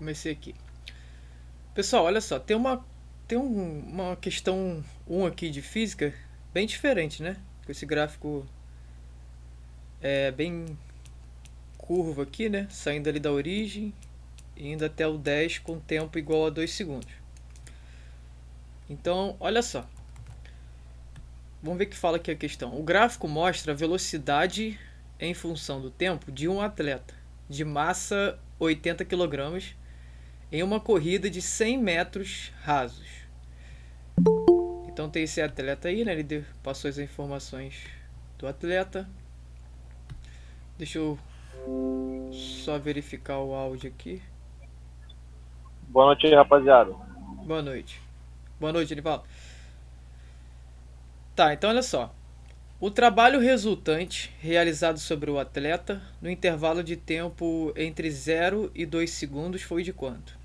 Comecei aqui. Pessoal, olha só, uma questão um aqui de física bem diferente, né? Com esse gráfico bem curvo aqui, né? Saindo ali da origem e indo até o 10 com tempo igual a 2 segundos. Então, olha só. Vamos ver o que fala aqui a questão. O gráfico mostra a velocidade em função do tempo de um atleta de massa 80 kg em uma corrida de 100 metros rasos. Então tem esse atleta aí, né? Ele passou as informações do atleta. Deixa eu só verificar o áudio aqui. Boa noite, rapaziada. Boa noite. Boa noite, Anivaldo. Tá, então olha só. O trabalho resultante realizado sobre o atleta no intervalo de tempo entre 0 e 2 segundos foi de quanto?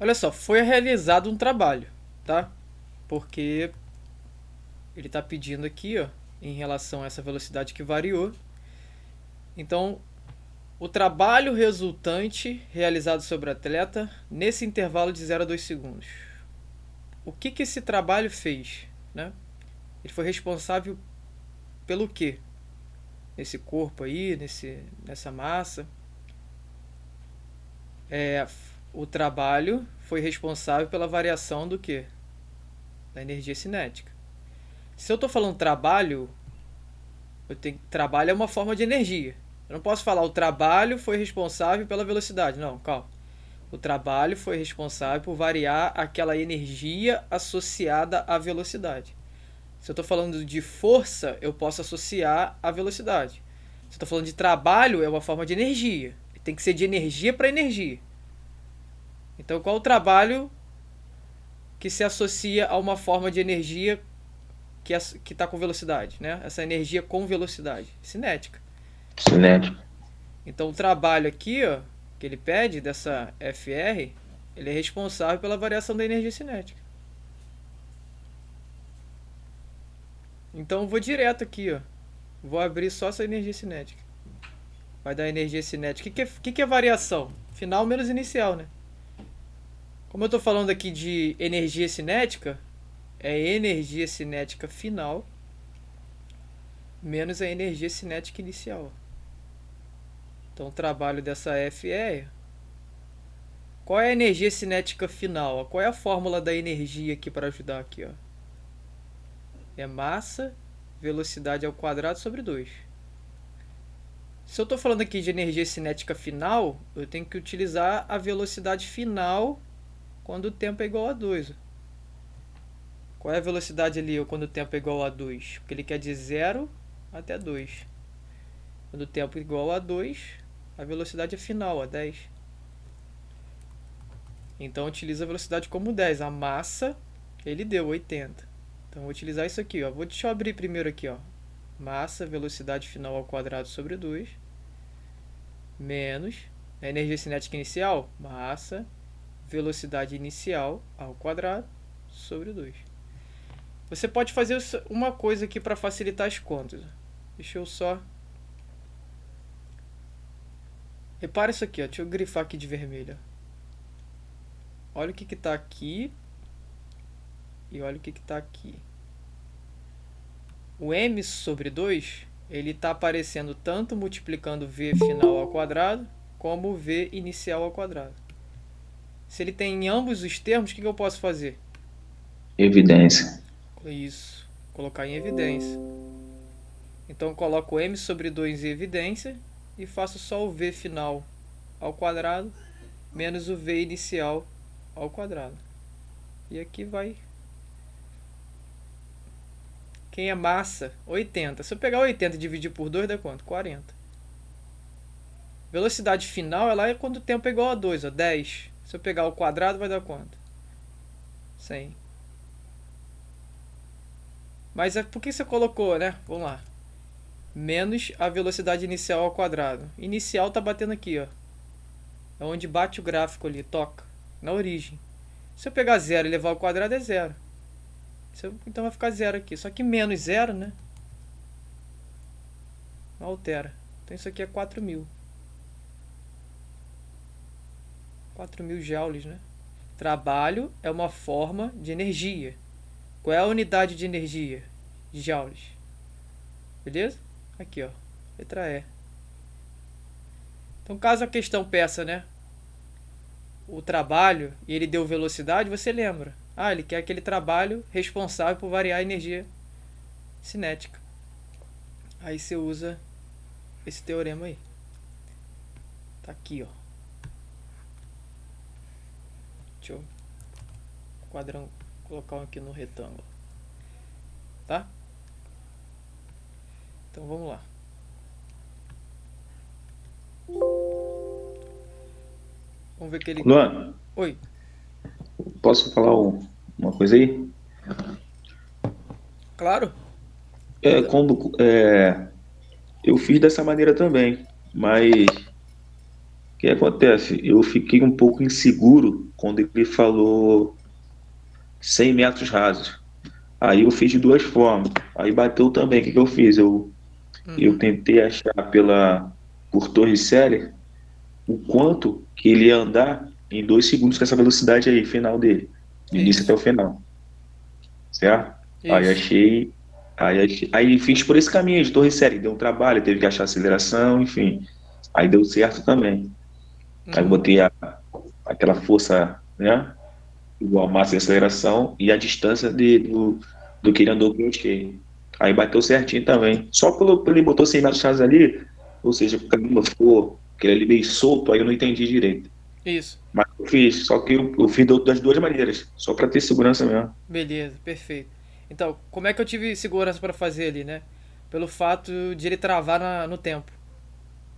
Olha só, foi realizado um trabalho, tá? Porque ele está pedindo aqui, ó, em relação a essa velocidade que variou. Então, o trabalho resultante realizado sobre o atleta nesse intervalo de 0 a 2 segundos. O que esse trabalho fez, né? Ele foi responsável pelo quê? Nesse corpo aí, nessa massa. O trabalho foi responsável pela variação do quê? Da energia cinética. Se eu estou falando trabalho, trabalho é uma forma de energia. Eu não posso falar o trabalho foi responsável pela velocidade. Não, calma. O trabalho foi responsável por variar aquela energia associada à velocidade. Se eu estou falando de força, eu posso associar à velocidade. Se eu estou falando de trabalho, é uma forma de energia. Tem que ser de energia para energia. Então, qual o trabalho que se associa a uma forma de energia que está com velocidade, né? Essa energia com velocidade cinética. Cinético. Então, o trabalho aqui, ó, que ele pede dessa FR, ele é responsável pela variação da energia cinética. Então, eu vou direto aqui, ó. Vou abrir só essa energia cinética. Vai dar energia cinética. O que é variação? Final menos inicial, né? Como eu estou falando aqui de energia cinética, é energia cinética final menos a energia cinética inicial. Então, o trabalho dessa F é... Qual é a energia cinética final? Qual é a fórmula da energia aqui para ajudar aqui, ó? É massa, velocidade ao quadrado sobre 2. Se eu estou falando aqui de energia cinética final, eu tenho que utilizar a velocidade final quando o tempo é igual a 2. Qual é a velocidade ali quando o tempo é igual a 2? Porque ele quer de 0 até 2. Quando o tempo é igual a 2, a velocidade é final, a 10. Então utiliza a velocidade como 10. A massa, ele deu 80. Então vou utilizar isso aqui, ó. Deixa eu abrir primeiro aqui, ó. Massa, velocidade final ao quadrado sobre 2, menos a energia cinética inicial, massa, velocidade inicial ao quadrado sobre 2. Você pode fazer uma coisa aqui para facilitar as contas. Deixa eu só... Repara isso aqui, ó. Deixa eu grifar aqui de vermelho. Olha o que está aqui e olha o que está aqui. O m sobre 2, ele está aparecendo tanto multiplicando v final ao quadrado como v inicial ao quadrado. Se ele tem em ambos os termos, o que eu posso fazer? Evidência. Isso, colocar em evidência. Então eu coloco m sobre 2 em evidência e faço só o v final ao quadrado menos o v inicial ao quadrado. E aqui vai... Quem é massa? 80. Se eu pegar 80 e dividir por 2, dá quanto? 40. Velocidade final ela é quando o tempo é igual a 2, ó, 10. Se eu pegar o quadrado, vai dar quanto? 100. Mas por que você colocou, né? Vamos lá. Menos a velocidade inicial ao quadrado. Inicial tá batendo aqui, ó. É onde bate o gráfico ali, toca. Na origem. Se eu pegar 0 e levar ao quadrado, é 0. Então vai ficar 0 aqui. Só que menos 0, né? Não altera. Então isso aqui é 4.000. 4.000 joules, né? Trabalho é uma forma de energia. Qual é a unidade de energia? Joules. Beleza? Aqui, ó. Letra E. Então, caso a questão peça, né, o trabalho e ele deu velocidade, você lembra. Ah, ele quer aquele trabalho responsável por variar a energia cinética. Aí você usa esse teorema aí. Tá aqui, ó. Deixa eu colocar um aqui no retângulo. Tá? Então vamos lá. Vamos ver que ele... Luan, Oi. posso falar uma coisa aí? Claro. Eu fiz dessa maneira também, mas o que acontece? Eu fiquei um pouco inseguro quando ele falou 100 metros rasos. Aí eu fiz de duas formas. Aí bateu também. O que eu fiz? Eu Uhum. tentei achar por torre série o quanto que ele ia andar em 2 segundos com essa velocidade aí, final dele, do início até Isso. o final, certo? Aí Isso. achei, aí fiz por esse caminho de torre série, deu um trabalho, teve que achar aceleração, enfim. Aí deu certo também. Aí eu Uhum. botei aquela força, né? Igual massa de aceleração e a distância do que ele andou com o skate. Aí bateu certinho também. Só pelo ele botou 100 metros atrás ali, ou seja, o caminho ficou aquele ali meio solto, aí eu não entendi direito. Isso. Mas eu fiz, só que eu fiz das duas maneiras, só para ter segurança mesmo. Beleza, perfeito. Então, como é que eu tive segurança para fazer ali, né? Pelo fato de ele travar no tempo.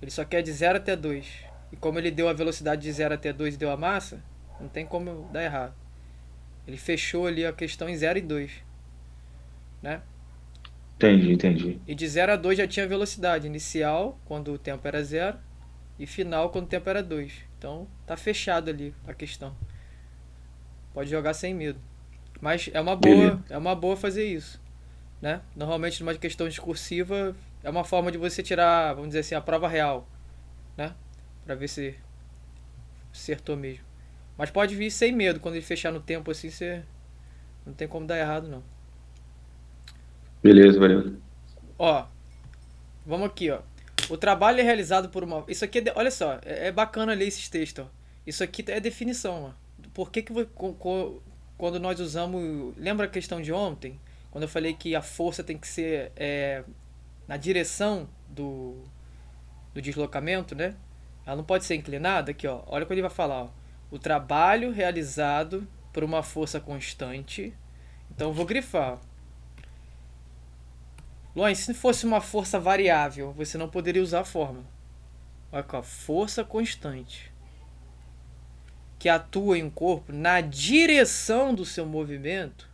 Ele só quer de 0 até 2. E como ele deu a velocidade de 0 até 2 e deu a massa, não tem como dar errado. Ele fechou ali a questão em 0 e 2, né? Entendi, entendi. E de 0 a 2 já tinha velocidade inicial, quando o tempo era 0, e final, quando o tempo era 2. Então, tá fechado ali a questão. Pode jogar sem medo. Mas Beleza. é uma boa fazer isso, né? Normalmente numa questão discursiva é uma forma de você tirar, vamos dizer assim, a prova real, né? Pra ver se acertou mesmo. Mas pode vir sem medo, quando ele fechar no tempo assim, você não tem como dar errado não. Beleza, valeu. Ó, vamos aqui, ó. O trabalho é realizado por uma. Isso aqui olha só, é bacana ler esses textos, ó. Isso aqui é definição, ó. Por que quando nós usamos. Lembra a questão de ontem? Quando eu falei que a força tem que ser na direção do deslocamento, né? Ela não pode ser inclinada. Aqui, ó. Olha quando ele vai falar, ó. O trabalho realizado por uma força constante. Então eu vou grifar, ó. Luan, se fosse uma força variável, você não poderia usar a fórmula. Olha aqui, ó. Força constante que atua em um corpo na direção do seu movimento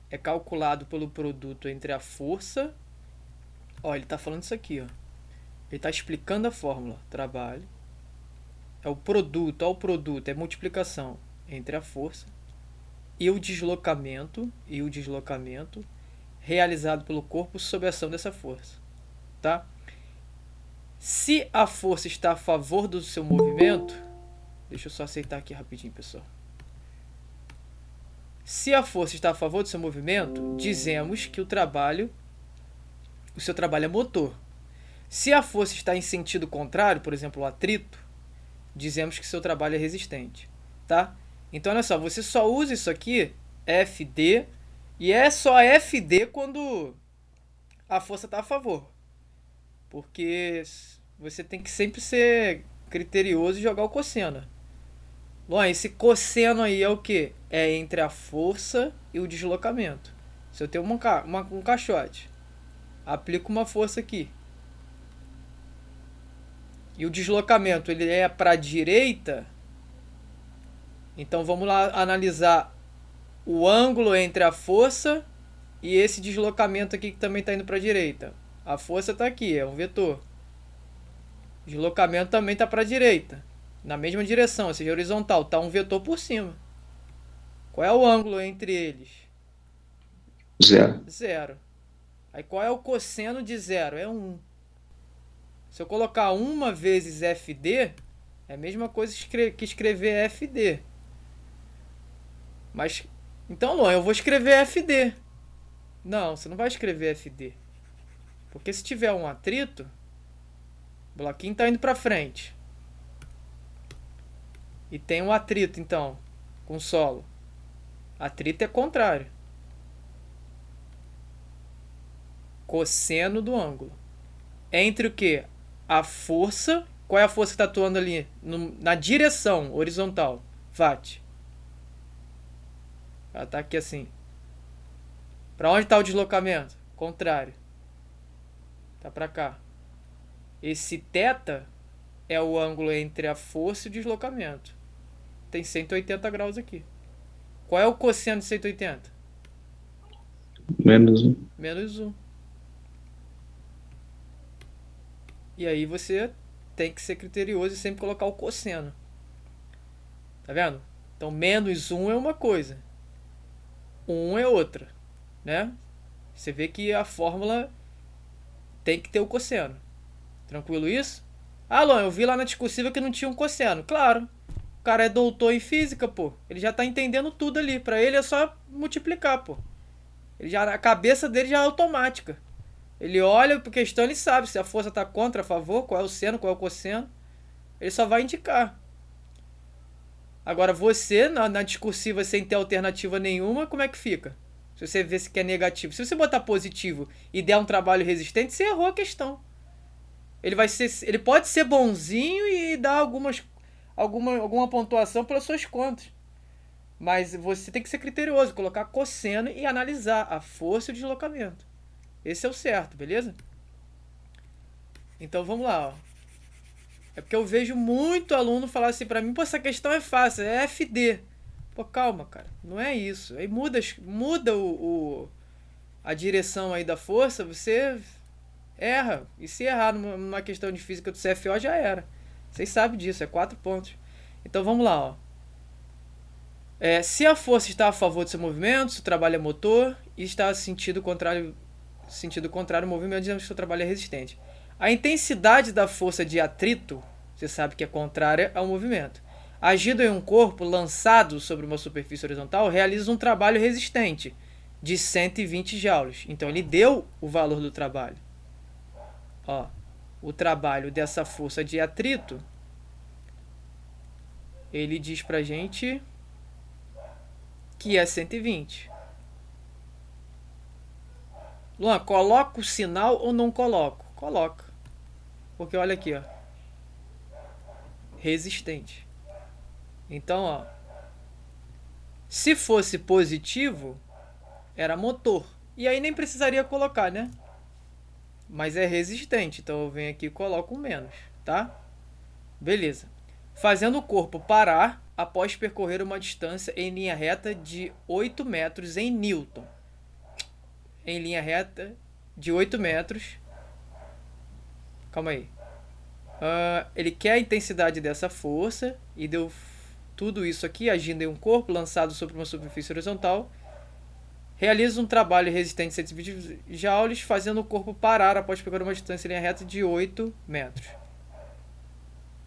é calculado pelo produto entre a força. Ó, ele está falando isso aqui, ó. Ele está explicando a fórmula. Trabalho é o produto, ó, o produto é multiplicação entre a força e o deslocamento realizado pelo corpo sob a ação dessa força, tá? Se a força está a favor do seu movimento, deixa eu só aceitar aqui rapidinho, pessoal. Se a força está a favor do seu movimento, dizemos que o seu trabalho é motor. Se a força está em sentido contrário, por exemplo, o atrito, dizemos que seu trabalho é resistente, tá? Então, olha só, você só usa isso aqui, FD, e é só FD quando a força está a favor. Porque você tem que sempre ser criterioso e jogar o cosseno. Luan, esse cosseno aí é o que? É entre a força e o deslocamento. Se eu tenho um caixote, aplico uma força aqui. E o deslocamento ele é para a direita. Então vamos lá analisar o ângulo entre a força e esse deslocamento aqui que também está indo para a direita. A força está aqui, é um vetor. O deslocamento também está para a direita, na mesma direção, ou seja, horizontal. Está um vetor por cima. Qual é o ângulo entre eles? Zero. Zero. Aí qual é o cosseno de zero? É 1. Se eu colocar 1 vezes FD, É a mesma coisa que escrever FD. Mas, então, Luan, eu vou escrever FD. Não, você não vai escrever FD. Porque se tiver um atrito, o bloquinho está indo para frente. E tem um atrito, então, com o solo. Atrito é contrário. Cosseno do ângulo. Entre o que? A força. Qual é a força que está atuando ali? Na direção horizontal. Vate. Ela está aqui assim. Para onde está o deslocamento? Contrário. Tá para cá. Esse θ é o ângulo entre a força e o deslocamento. Tem 180 graus aqui. Qual é o cosseno de 180? Menos um. Menos 1. E aí você tem que ser criterioso e sempre colocar o cosseno. Tá vendo? Então menos 1 é uma coisa. 1 é outra. Né? Você vê que a fórmula tem que ter o cosseno. Tranquilo isso? Ah, Luan, eu vi lá na discursiva que não tinha um cosseno. Claro. O cara é doutor em física, pô. Ele já tá entendendo tudo ali. Pra ele é só multiplicar, pô. A cabeça dele já é automática. Ele olha pra questão, ele sabe se a força tá contra, a favor, qual é o seno, qual é o cosseno. Ele só vai indicar. Agora você, na discursiva sem ter alternativa nenhuma, como é que fica? Se você vê se quer negativo. Se você botar positivo e der um trabalho resistente, você errou a questão. Ele pode ser bonzinho e dar alguma pontuação pelas suas contas. Mas você tem que ser criterioso, colocar cosseno e analisar a força e o deslocamento. Esse é o certo, beleza? Então vamos lá, ó. É porque eu vejo muito aluno falar assim pra mim, pô, essa questão é fácil, é FD. Pô, calma, cara, não é isso. Aí muda a direção aí da força, você erra. E se errar numa questão de física do CFO, já era. Vocês sabem disso, é 4 pontos. Então vamos lá, ó. Se a força está a favor do seu movimento, se o trabalho é motor, e está sentido contrário ao movimento, dizemos que o seu trabalho é resistente. A intensidade da força de atrito, você sabe que é contrária ao movimento. Agido em um corpo lançado sobre uma superfície horizontal, realiza um trabalho resistente de 120 joules. Então ele deu o valor do trabalho. Ó, o trabalho dessa força de atrito, ele diz pra gente que é 120. Luan, coloca o sinal ou não coloco? Coloca. Porque olha aqui, ó. Resistente. Então, ó. Se fosse positivo, era motor. E aí nem precisaria colocar, né? Mas é resistente. Então eu venho aqui e coloco um menos, tá? Beleza. Fazendo o corpo parar após percorrer uma distância em linha reta de 8 metros em Newton. Em linha reta de 8 metros. Calma aí. Ele quer a intensidade dessa força e deu tudo isso aqui agindo em um corpo lançado sobre uma superfície horizontal. Realiza um trabalho resistente de 120 joules, fazendo o corpo parar após percorrer uma distância em linha reta de 8 metros.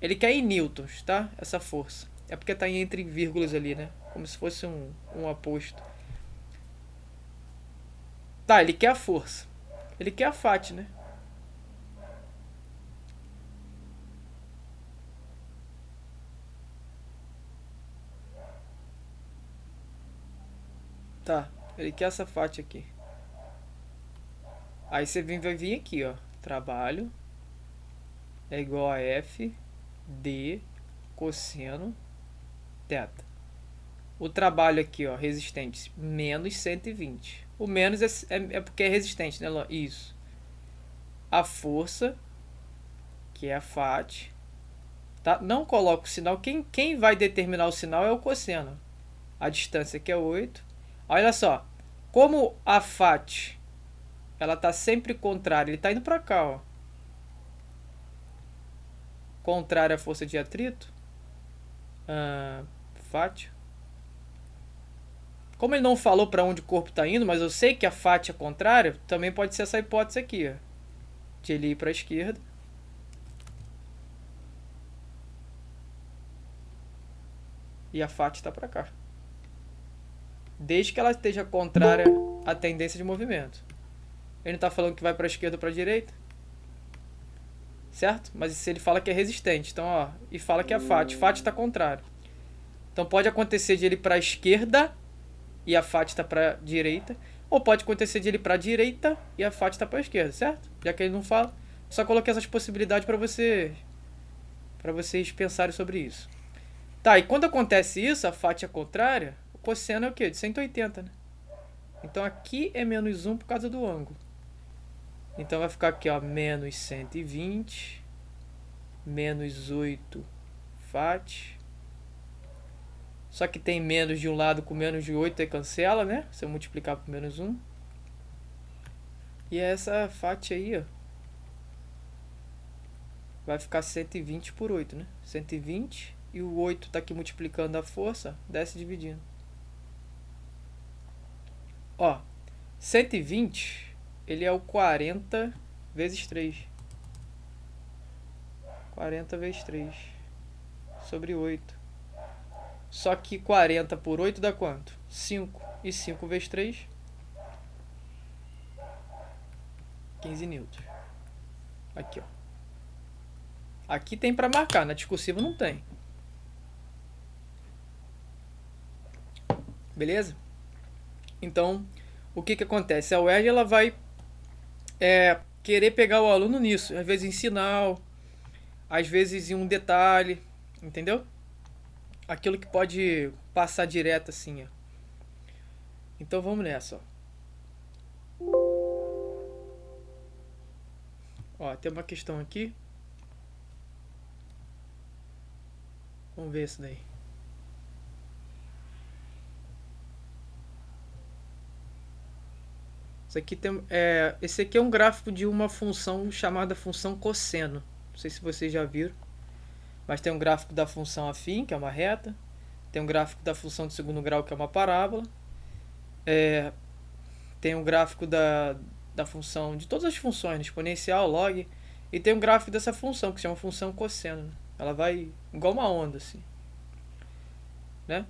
Ele quer em newtons, tá? Essa força. É porque tá entre vírgulas ali, né? Como se fosse um aposto. Tá, ele quer a força. Ele quer a FAT, né? Tá, ele quer essa FAT aqui. Aí você vai vir aqui, ó. Trabalho é igual a F D cosseno θ. O trabalho aqui, ó, resistente, menos 120. O menos é porque é resistente, né, Lô? Isso. A força, que é a FAT, tá? Não coloca o sinal. Quem vai determinar o sinal é o cosseno. A distância aqui é 8. Olha só. Como a FAT, ela tá sempre contrária. Ele tá indo pra cá, ó. Contrária à força de atrito. FAT. Como ele não falou para onde o corpo está indo, mas eu sei que a FAT é contrária, também pode ser essa hipótese aqui, ó, de ele ir para a esquerda. E a FAT está para cá. Desde que ela esteja contrária à tendência de movimento. Ele não está falando que vai para a esquerda ou para a direita. Certo? Mas se ele fala que é resistente. Então, ó, e fala que é a FAT. FAT está contrário. Então pode acontecer de ele para a esquerda e a FAT está para a direita. Ou pode acontecer de ele para a direita e a FAT está para a esquerda, certo? Já que ele não fala, só coloquei essas possibilidades para vocês pensarem sobre isso. Tá, e quando acontece isso, a FAT é contrária, o cosseno é o quê? De 180, né? Então aqui é menos 1 por causa do ângulo. Então vai ficar aqui, ó, menos 120, menos 8 FAT. Só que tem menos de um lado com menos de 8, aí cancela, né? Se eu multiplicar por menos 1. E essa FAT aí, ó, vai ficar 120 por 8, né? 120 e o 8 tá aqui multiplicando a força, desce dividindo. Ó, 120, ele é o 40 vezes 3. 40 vezes 3 sobre 8. Só que 40 por 8 dá quanto? 5. E 5 vezes 3? 15 newtons. Aqui, ó. Aqui tem para marcar, na discursiva não tem. Beleza? Então, o que acontece? A UERJ ela vai querer pegar o aluno nisso. Às vezes em sinal, às vezes em um detalhe, entendeu? Aquilo que pode passar direto assim, ó. Então vamos nessa, ó. Tem uma questão aqui. Vamos ver isso daí. Esse aqui é um gráfico de uma função chamada função cosseno. Não sei se vocês já viram. Mas tem um gráfico da função afim, que é uma reta. Tem um gráfico da função de segundo grau, que é uma parábola. Tem um gráfico da função, de todas as funções, exponencial, log. E tem um gráfico dessa função, que se chama função cosseno, né? Ela vai igual uma onda, assim, né?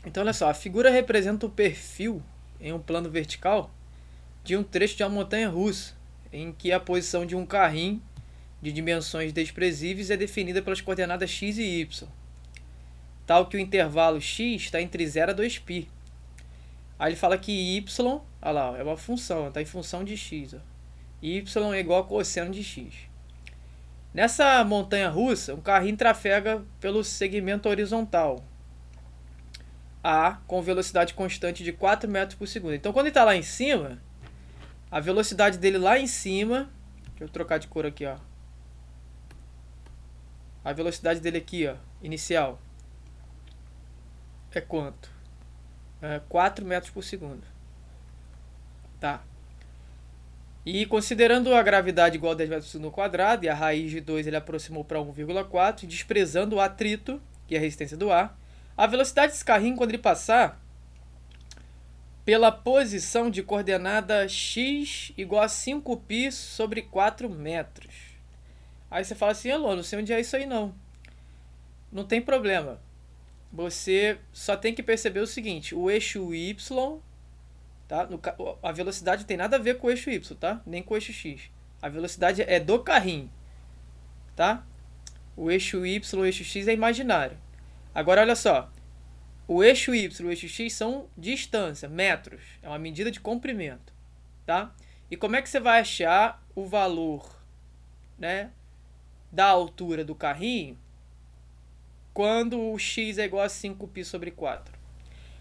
Então, olha só, a figura representa o perfil em um plano vertical de um trecho de uma montanha russa, em que a posição de um carrinho de dimensões desprezíveis é definida pelas coordenadas x e y, tal que o intervalo x está entre 0 a 2π. Aí ele fala que y, olha lá, é uma função, está em função de x. Ó. Y é igual a cosseno de x. Nessa montanha russa, um carrinho trafega pelo segmento horizontal A com velocidade constante de 4 metros por segundo. Então, quando ele está lá em cima, a velocidade dele lá em cima... Deixa eu trocar de cor aqui, ó. A velocidade dele aqui, ó, inicial, é quanto? 4 metros por segundo. Tá. E considerando a gravidade igual a 10 metros por segundo ao quadrado, e a raiz de 2 ele aproximou para 1,4, desprezando o atrito, que é a resistência do ar, a velocidade desse carrinho, quando ele passar pela posição de coordenada x igual a 5π sobre 4 metros. Aí você fala assim, alô, não sei onde é isso aí não. Não tem problema. Você só tem que perceber o seguinte, o eixo y, tá? A velocidade tem nada a ver com o eixo y, tá? Nem com o eixo x. A velocidade é do carrinho, tá? O eixo y, o eixo x é imaginário. Agora olha só, o eixo y e o eixo x são distância, metros. É uma medida de comprimento, tá? E como é que você vai achar o valor, né, da altura do carrinho quando o x é igual a 5π sobre 4?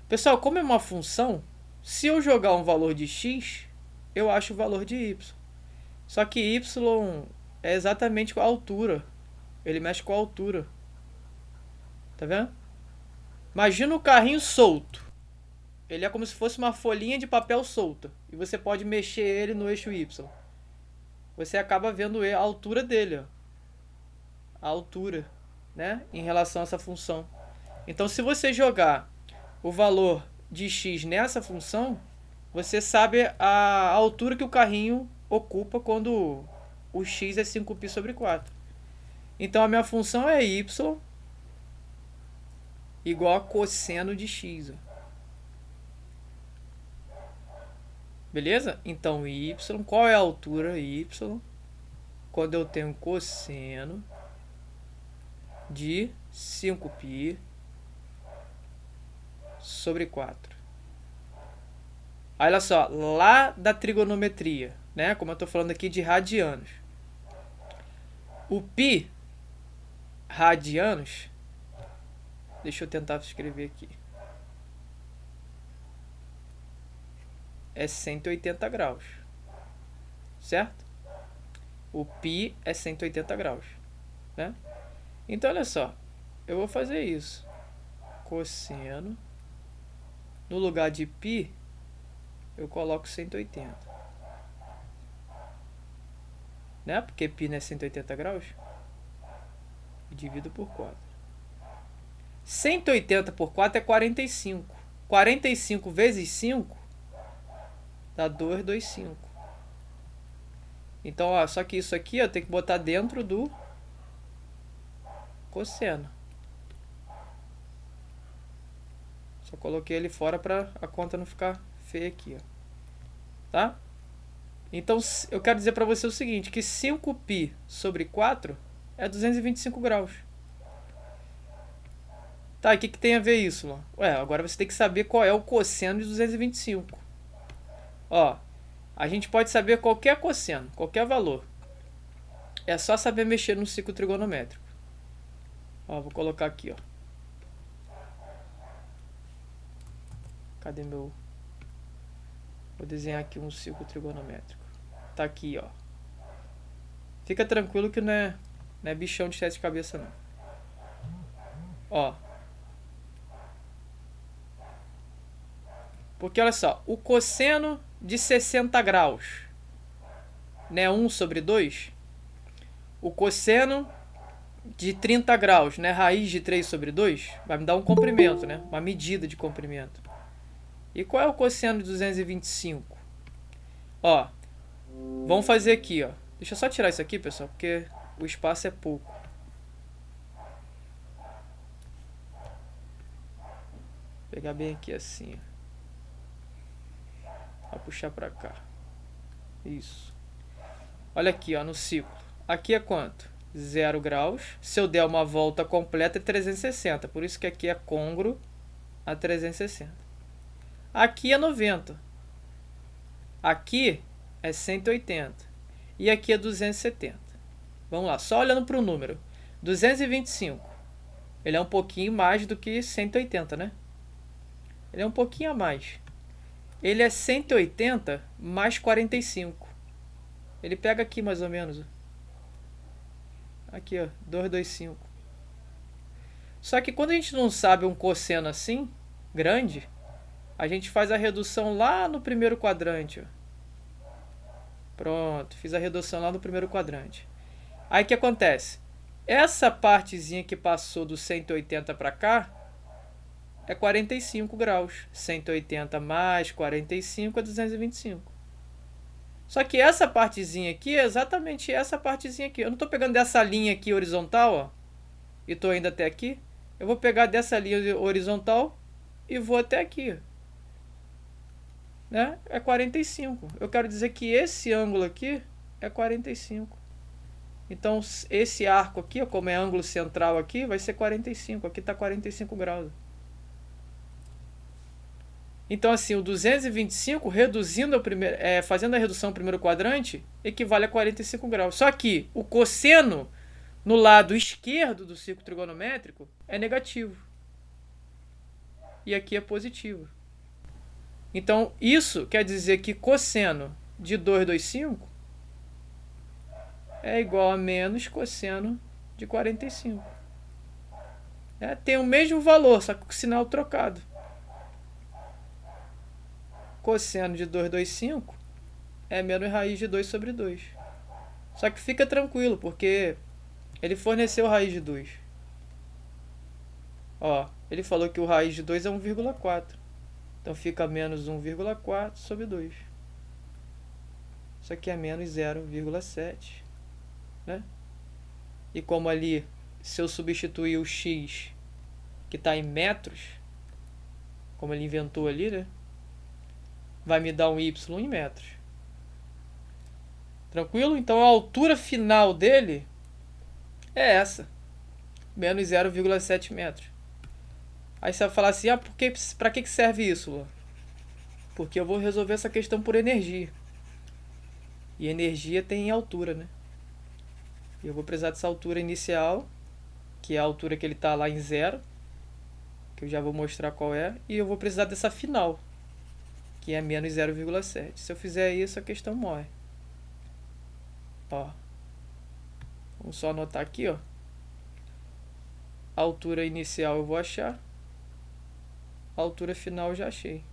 Pessoal, como é uma função, se eu jogar um valor de x, eu acho o valor de y. Só que y é exatamente com a altura. Ele mexe com a altura. Tá vendo? Imagina o carrinho solto. Ele é como se fosse uma folhinha de papel solta. E você pode mexer ele no eixo y. Você acaba vendo a altura dele, ó. A altura, né, em relação a essa função. Então, se você jogar o valor de x nessa função, você sabe a altura que o carrinho ocupa quando o x é 5π sobre 4. Então, a minha função é y igual a cosseno de x. Ó. Beleza? Então, y, qual é a altura y quando eu tenho cosseno de 5π sobre 4? Olha só, lá da trigonometria, né? Como eu estou falando aqui de radianos. O π radianos, deixa eu tentar escrever aqui, é 180 graus, certo? O π é 180 graus, né? Então, olha só, eu vou fazer isso. Cosseno, no lugar de π, eu coloco 180. Né? Porque π não é 180 graus. E divido por 4. 180 por 4 é 45. 45 vezes 5 dá 225. Então, ó, só que isso aqui eu tenho que botar dentro do cosseno. Só coloquei ele fora para a conta não ficar feia aqui, ó. Tá? Então, eu quero dizer para você o seguinte, que 5π sobre 4 é 225 graus. Tá, e o que tem a ver isso, Luan? Ué, agora você tem que saber qual é o cosseno de 225. Ó, a gente pode saber qualquer cosseno, qualquer valor. É só saber mexer no ciclo trigonométrico. Ó, vou colocar aqui, ó. Cadê meu... Vou desenhar aqui um ciclo trigonométrico. Tá aqui, ó. Fica tranquilo que não é bichão de 7 cabeças, não. Ó. Porque, olha só, o cosseno de 60 graus, né, 1 sobre 2. O cosseno de 30 graus, né, raiz de 3 sobre 2, vai me dar um comprimento, né, uma medida de comprimento. E qual é o cosseno de 225? Ó, vamos fazer aqui, ó. Deixa eu só tirar isso aqui, pessoal, porque o espaço é pouco. Vou pegar bem aqui assim, ó. Vou puxar pra cá. Isso. Olha aqui, ó, no ciclo. Aqui é quanto? 0 graus. Se eu der uma volta completa é 360. Por isso que aqui é côngruo a 360. Aqui é 90. Aqui é 180. E aqui é 270. Vamos lá, só olhando para o número. 225. Ele é um pouquinho mais do que 180, né? Ele é um pouquinho a mais. Ele é 180 mais 45. Ele pega aqui mais ou menos. Aqui, ó, 225. Só que quando a gente não sabe um cosseno assim, grande, a gente faz a redução lá no primeiro quadrante, ó. Pronto, fiz a redução lá no primeiro quadrante. Aí o que acontece? Essa partezinha que passou do 180 para cá é 45 graus. 180 mais 45 é 225. Só que essa partezinha aqui é exatamente essa partezinha aqui. Eu não estou pegando dessa linha aqui horizontal, ó, e estou indo até aqui. Eu vou pegar dessa linha horizontal e vou até aqui. Né? É 45. Eu quero dizer que esse ângulo aqui é 45. Então, esse arco aqui, como é ângulo central aqui, vai ser 45. Aqui está 45 graus. Então, assim, o 225, reduzindo fazendo a redução no primeiro quadrante, equivale a 45 graus. Só que o cosseno no lado esquerdo do círculo trigonométrico é negativo. E aqui é positivo. Então, isso quer dizer que cosseno de 225 é igual a menos cosseno de 45. Tem o mesmo valor, só que com o sinal trocado. Cosseno de 225 é menos raiz de 2 sobre 2. Só que fica tranquilo, porque ele forneceu raiz de 2. Ó, ele falou que o raiz de 2 é 1,4. Então fica menos 1,4 sobre 2. Isso aqui é menos 0,7. Né? E como ali, se eu substituir o x que está em metros, como ele inventou ali, né? Vai me dar um y em metros. Tranquilo? Então a altura final dele é essa, menos 0,7 metros. Aí você vai falar assim, pra que serve isso, Luan? Porque eu vou resolver essa questão por energia. E energia tem altura, né? E eu vou precisar dessa altura inicial, que é a altura que ele está lá em zero, que eu já vou mostrar qual é, e eu vou precisar dessa final, que é menos 0,7. Se eu fizer isso, a questão morre. Ó. Vamos só anotar aqui, ó. A altura inicial eu vou achar. A altura final eu já achei.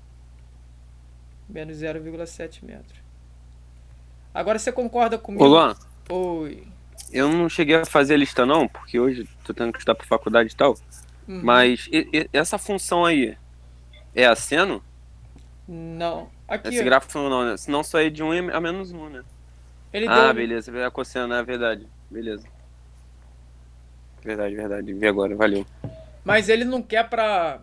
Menos 0,7 metros. Agora você concorda comigo? Ô, Luan, Oi. eu não cheguei a fazer a lista não, porque hoje tô tendo que estudar pra faculdade e tal. Uhum. Mas essa função aí é a seno? Não. Aqui, Esse ó. gráfico não, né? Senão só é de 1 a menos 1, né? Ele Ah, deu. beleza, é a cosseno, é verdade. Beleza. Verdade. Vi agora, valeu. Mas ele não quer pra.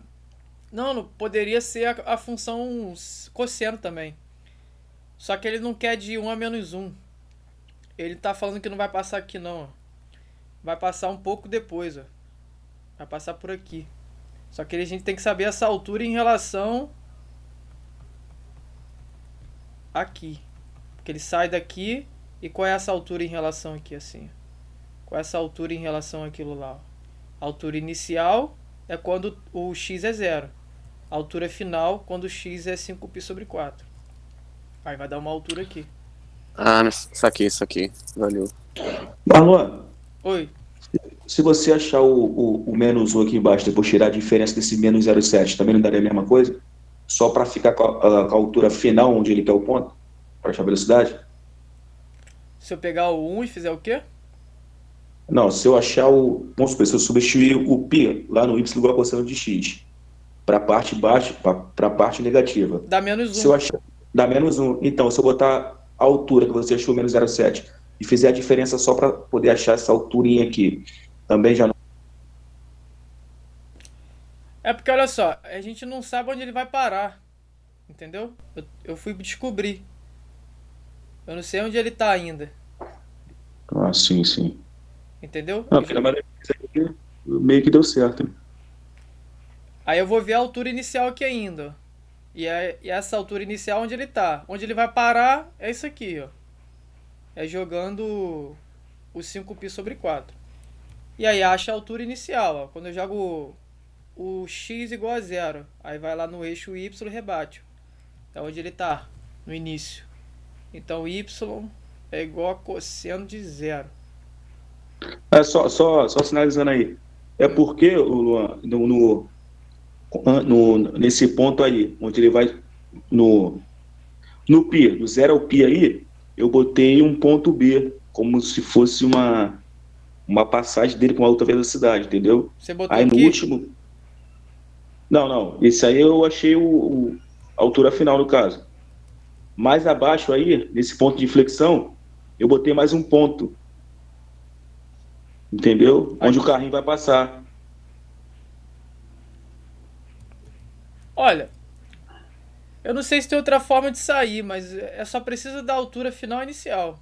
Não poderia ser a função cosseno também. Só que ele não quer de 1 a menos 1. Ele tá falando que não vai passar aqui não, ó. Vai passar um pouco depois, ó. Vai passar por aqui. Só que a gente tem que saber essa altura em relação aqui. Porque ele sai daqui e qual é essa altura em relação aqui, assim. Qual é essa altura em relação àquilo lá, ó. A altura inicial é quando o x é 0. A altura final quando o x é 5π sobre 4. Aí vai dar uma altura aqui. Ah, saquei. Valeu. Luan, Oi. se você achar o menos 1 aqui embaixo, depois tirar a diferença desse menos 0,7, também não daria a mesma coisa? Só para ficar com a altura final, onde ele quer o ponto? Para achar a velocidade? Se eu pegar o 1 e fizer o quê? Não, se eu achar o. Vamos supor, se eu substituir o π lá no y igual a cosseno de x para a parte baixa, para a parte negativa. Dá menos Se eu 1. achar. Dá menos 1. Então, se eu botar a altura que você achou menos 0,7 e fizer a diferença só para poder achar essa alturinha aqui, também já não. É porque, olha só, a gente não sabe onde ele vai parar. Entendeu? Eu fui descobrir. Eu não sei onde ele tá ainda. Ah, sim. Entendeu? Ah, porque na maioria aqui meio que deu certo. Aí eu vou ver a altura inicial aqui ainda, ó. E essa altura inicial onde ele tá. Onde ele vai parar é isso aqui, ó. É jogando o 5π sobre 4. E aí acha a altura inicial, ó. Quando eu jogo o x igual a 0, aí vai lá no eixo y e rebate. É onde ele tá, no início. Então y é igual a cosseno de 0. É, só sinalizando aí. É porque, Luan, nesse ponto aí, onde ele vai no π, do 0 ao π aí, eu botei um ponto B, como se fosse uma passagem dele com alta velocidade, entendeu? Você botou Aí no aqui? último. Não. Esse aí eu achei a altura final, no caso. Mais abaixo aí, nesse ponto de inflexão, eu botei mais um ponto. Entendeu? Onde o carrinho vai passar. Olha, eu não sei se tem outra forma de sair, mas só precisa da altura final inicial.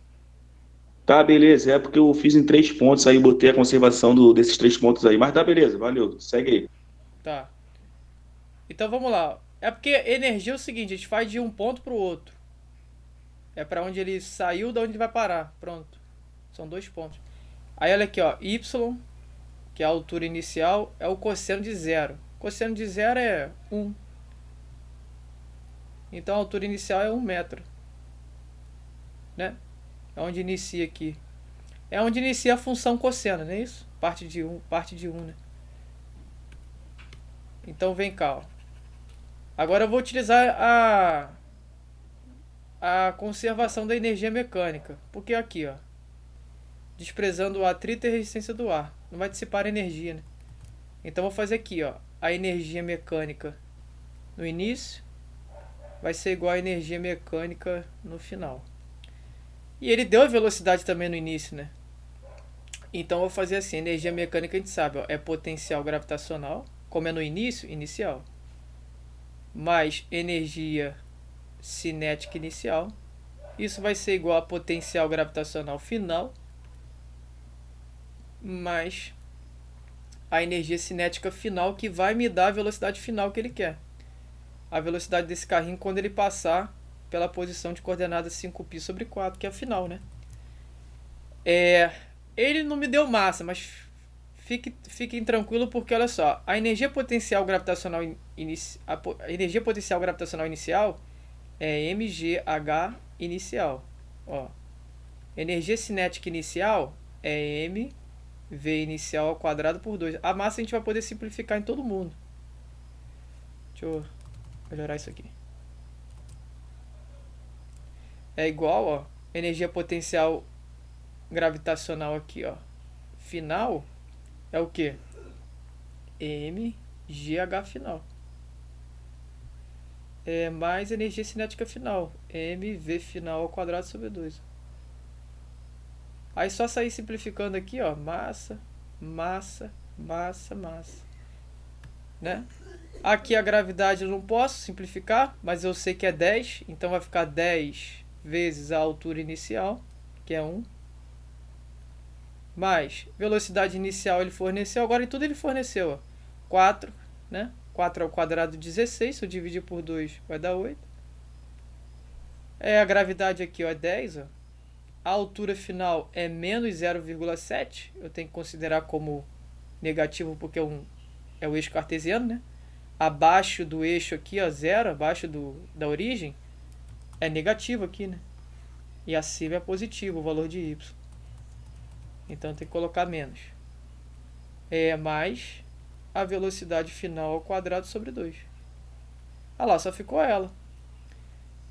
Tá, beleza. É porque eu fiz em 3 pontos, aí botei a conservação desses 3 pontos aí. Mas tá, beleza. Valeu. Segue aí. Tá. Então vamos lá. É porque energia é o seguinte, a gente faz de um ponto pro outro. É pra onde ele saiu, da onde ele vai parar. Pronto. São 2 pontos. Aí olha aqui, ó. Y, que é a altura inicial, é o cosseno de 0. Cosseno de 0 é 1. Então a altura inicial é 1 metro. Né? É onde inicia aqui. É onde inicia a função cosseno, não é isso? Parte de 1, né? Então vem cá, ó. Agora eu vou utilizar a conservação da energia mecânica. Porque aqui, ó. Desprezando o atrito e a resistência do ar. Não vai dissipar energia, né? Então vou fazer aqui, ó. A energia mecânica no início vai ser igual a energia mecânica no final. E ele deu a velocidade também no início, né? Então eu vou fazer assim, energia mecânica a gente sabe, ó, é potencial gravitacional como é no início, inicial, mais energia cinética inicial. Isso vai ser igual a potencial gravitacional final mais a energia cinética final, que vai me dar a velocidade final que ele quer. A velocidade desse carrinho quando ele passar pela posição de coordenada 5π sobre 4, que é a final, né? Ele não me deu massa, mas fiquem tranquilos, porque olha só, a energia potencial gravitacional inicial é mgh inicial. Ó, energia cinética inicial é mv inicial ao quadrado por 2. A massa a gente vai poder simplificar em todo mundo. Deixa eu melhorar isso aqui. É igual, ó, energia potencial gravitacional aqui, ó, final é o que? mgh final. Mais energia cinética final, mv final ao quadrado sobre 2. Aí só sair simplificando aqui, ó, massa, massa, massa, massa, né? Aqui a gravidade eu não posso simplificar, mas eu sei que é 10, então vai ficar 10 vezes a altura inicial, que é 1, mais velocidade inicial ele forneceu, agora em tudo ele forneceu, ó, 4, né? 4 ao quadrado 16, se eu dividir por 2 vai dar 8. A gravidade aqui, ó, é 10, ó. A altura final é menos 0,7, eu tenho que considerar como negativo porque é o eixo cartesiano, né? Abaixo do eixo aqui, ó, 0, abaixo da origem, é negativo aqui, né? E acima é positivo o valor de y. Então tem que colocar menos. Mais a velocidade final ao quadrado sobre 2. Ah lá, só ficou ela.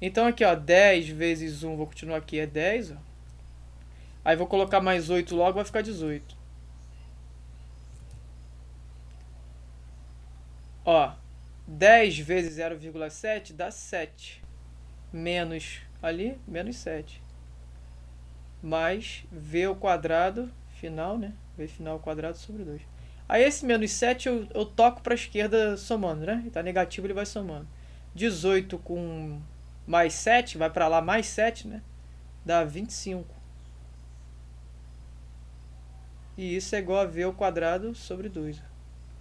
Então aqui, ó, 10 vezes 1, vou continuar aqui, é 10, ó. Aí vou colocar mais 8 logo, vai ficar 18. Ó, 10 vezes 0,7 dá 7. Menos ali, menos 7. Mais V ao quadrado final, né? V final ao quadrado sobre 2. Aí esse menos 7 eu toco para a esquerda somando, né? Tá negativo, ele vai somando. 18 com mais 7, vai para lá mais 7, né? Dá 25. E isso é igual a V ao quadrado sobre 2.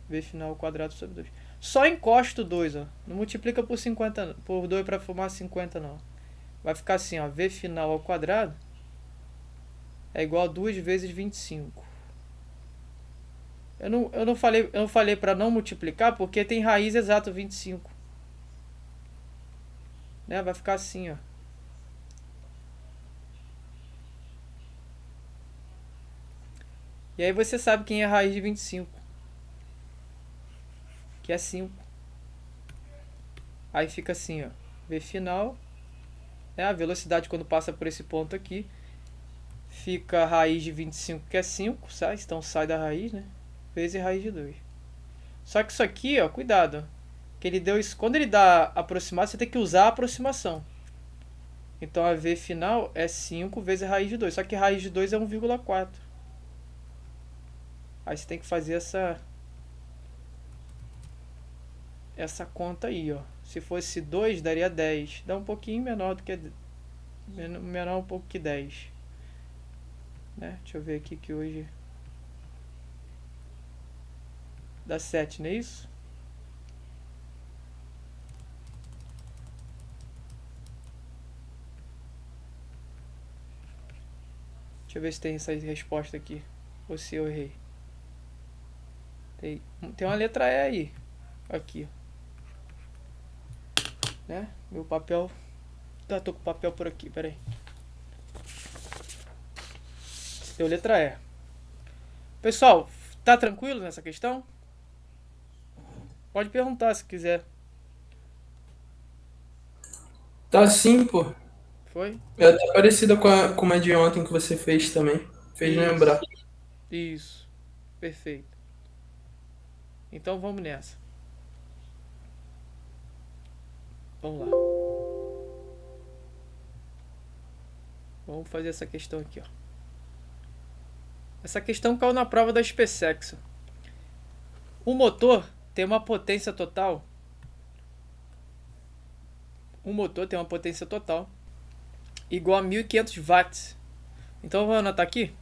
V final ao quadrado sobre 2. Só encosto 2, ó. Não multiplica por 50, por 2 para formar 50, não. Vai ficar assim, ó. V final ao quadrado é igual a 2 vezes 25. Eu não falei para não multiplicar porque tem raiz exato 25. Né? Vai ficar assim, ó. E aí você sabe quem é a raiz de 25. Que é 5. Aí fica assim, ó. V final. A velocidade quando passa por esse ponto aqui. Fica a raiz de 25, que é 5. Sai? Então sai da raiz, né? Vezes raiz de 2. Só que isso aqui, ó, cuidado. Que ele deu isso. Quando ele dá aproximado, você tem que usar a aproximação. Então a V final é 5 vezes a raiz de 2. Só que a raiz de 2 é 1,4. Aí você tem que fazer essa conta aí, ó. Se fosse 2, daria 10. Dá um pouquinho menor do que... Menor um pouco que 10. Né? Deixa eu ver aqui que hoje... Dá 7, não é isso? Deixa eu ver se tem essa resposta aqui. Ou se eu errei. Tem uma letra E aí. Aqui. Né? Meu papel... Tô com o papel por aqui, peraí. Deu letra E. Pessoal, tá tranquilo nessa questão? Pode perguntar se quiser. Tá sim, pô. Foi? É até parecida com uma de ontem que você fez também. Fez Isso. lembrar. Isso. Perfeito. Então vamos nessa. Vamos lá. Vamos fazer essa questão aqui, ó. Essa questão caiu na prova da SpaceX. O motor tem uma potência total. Um motor tem uma potência total igual a 1500 watts. Então eu vou anotar aqui.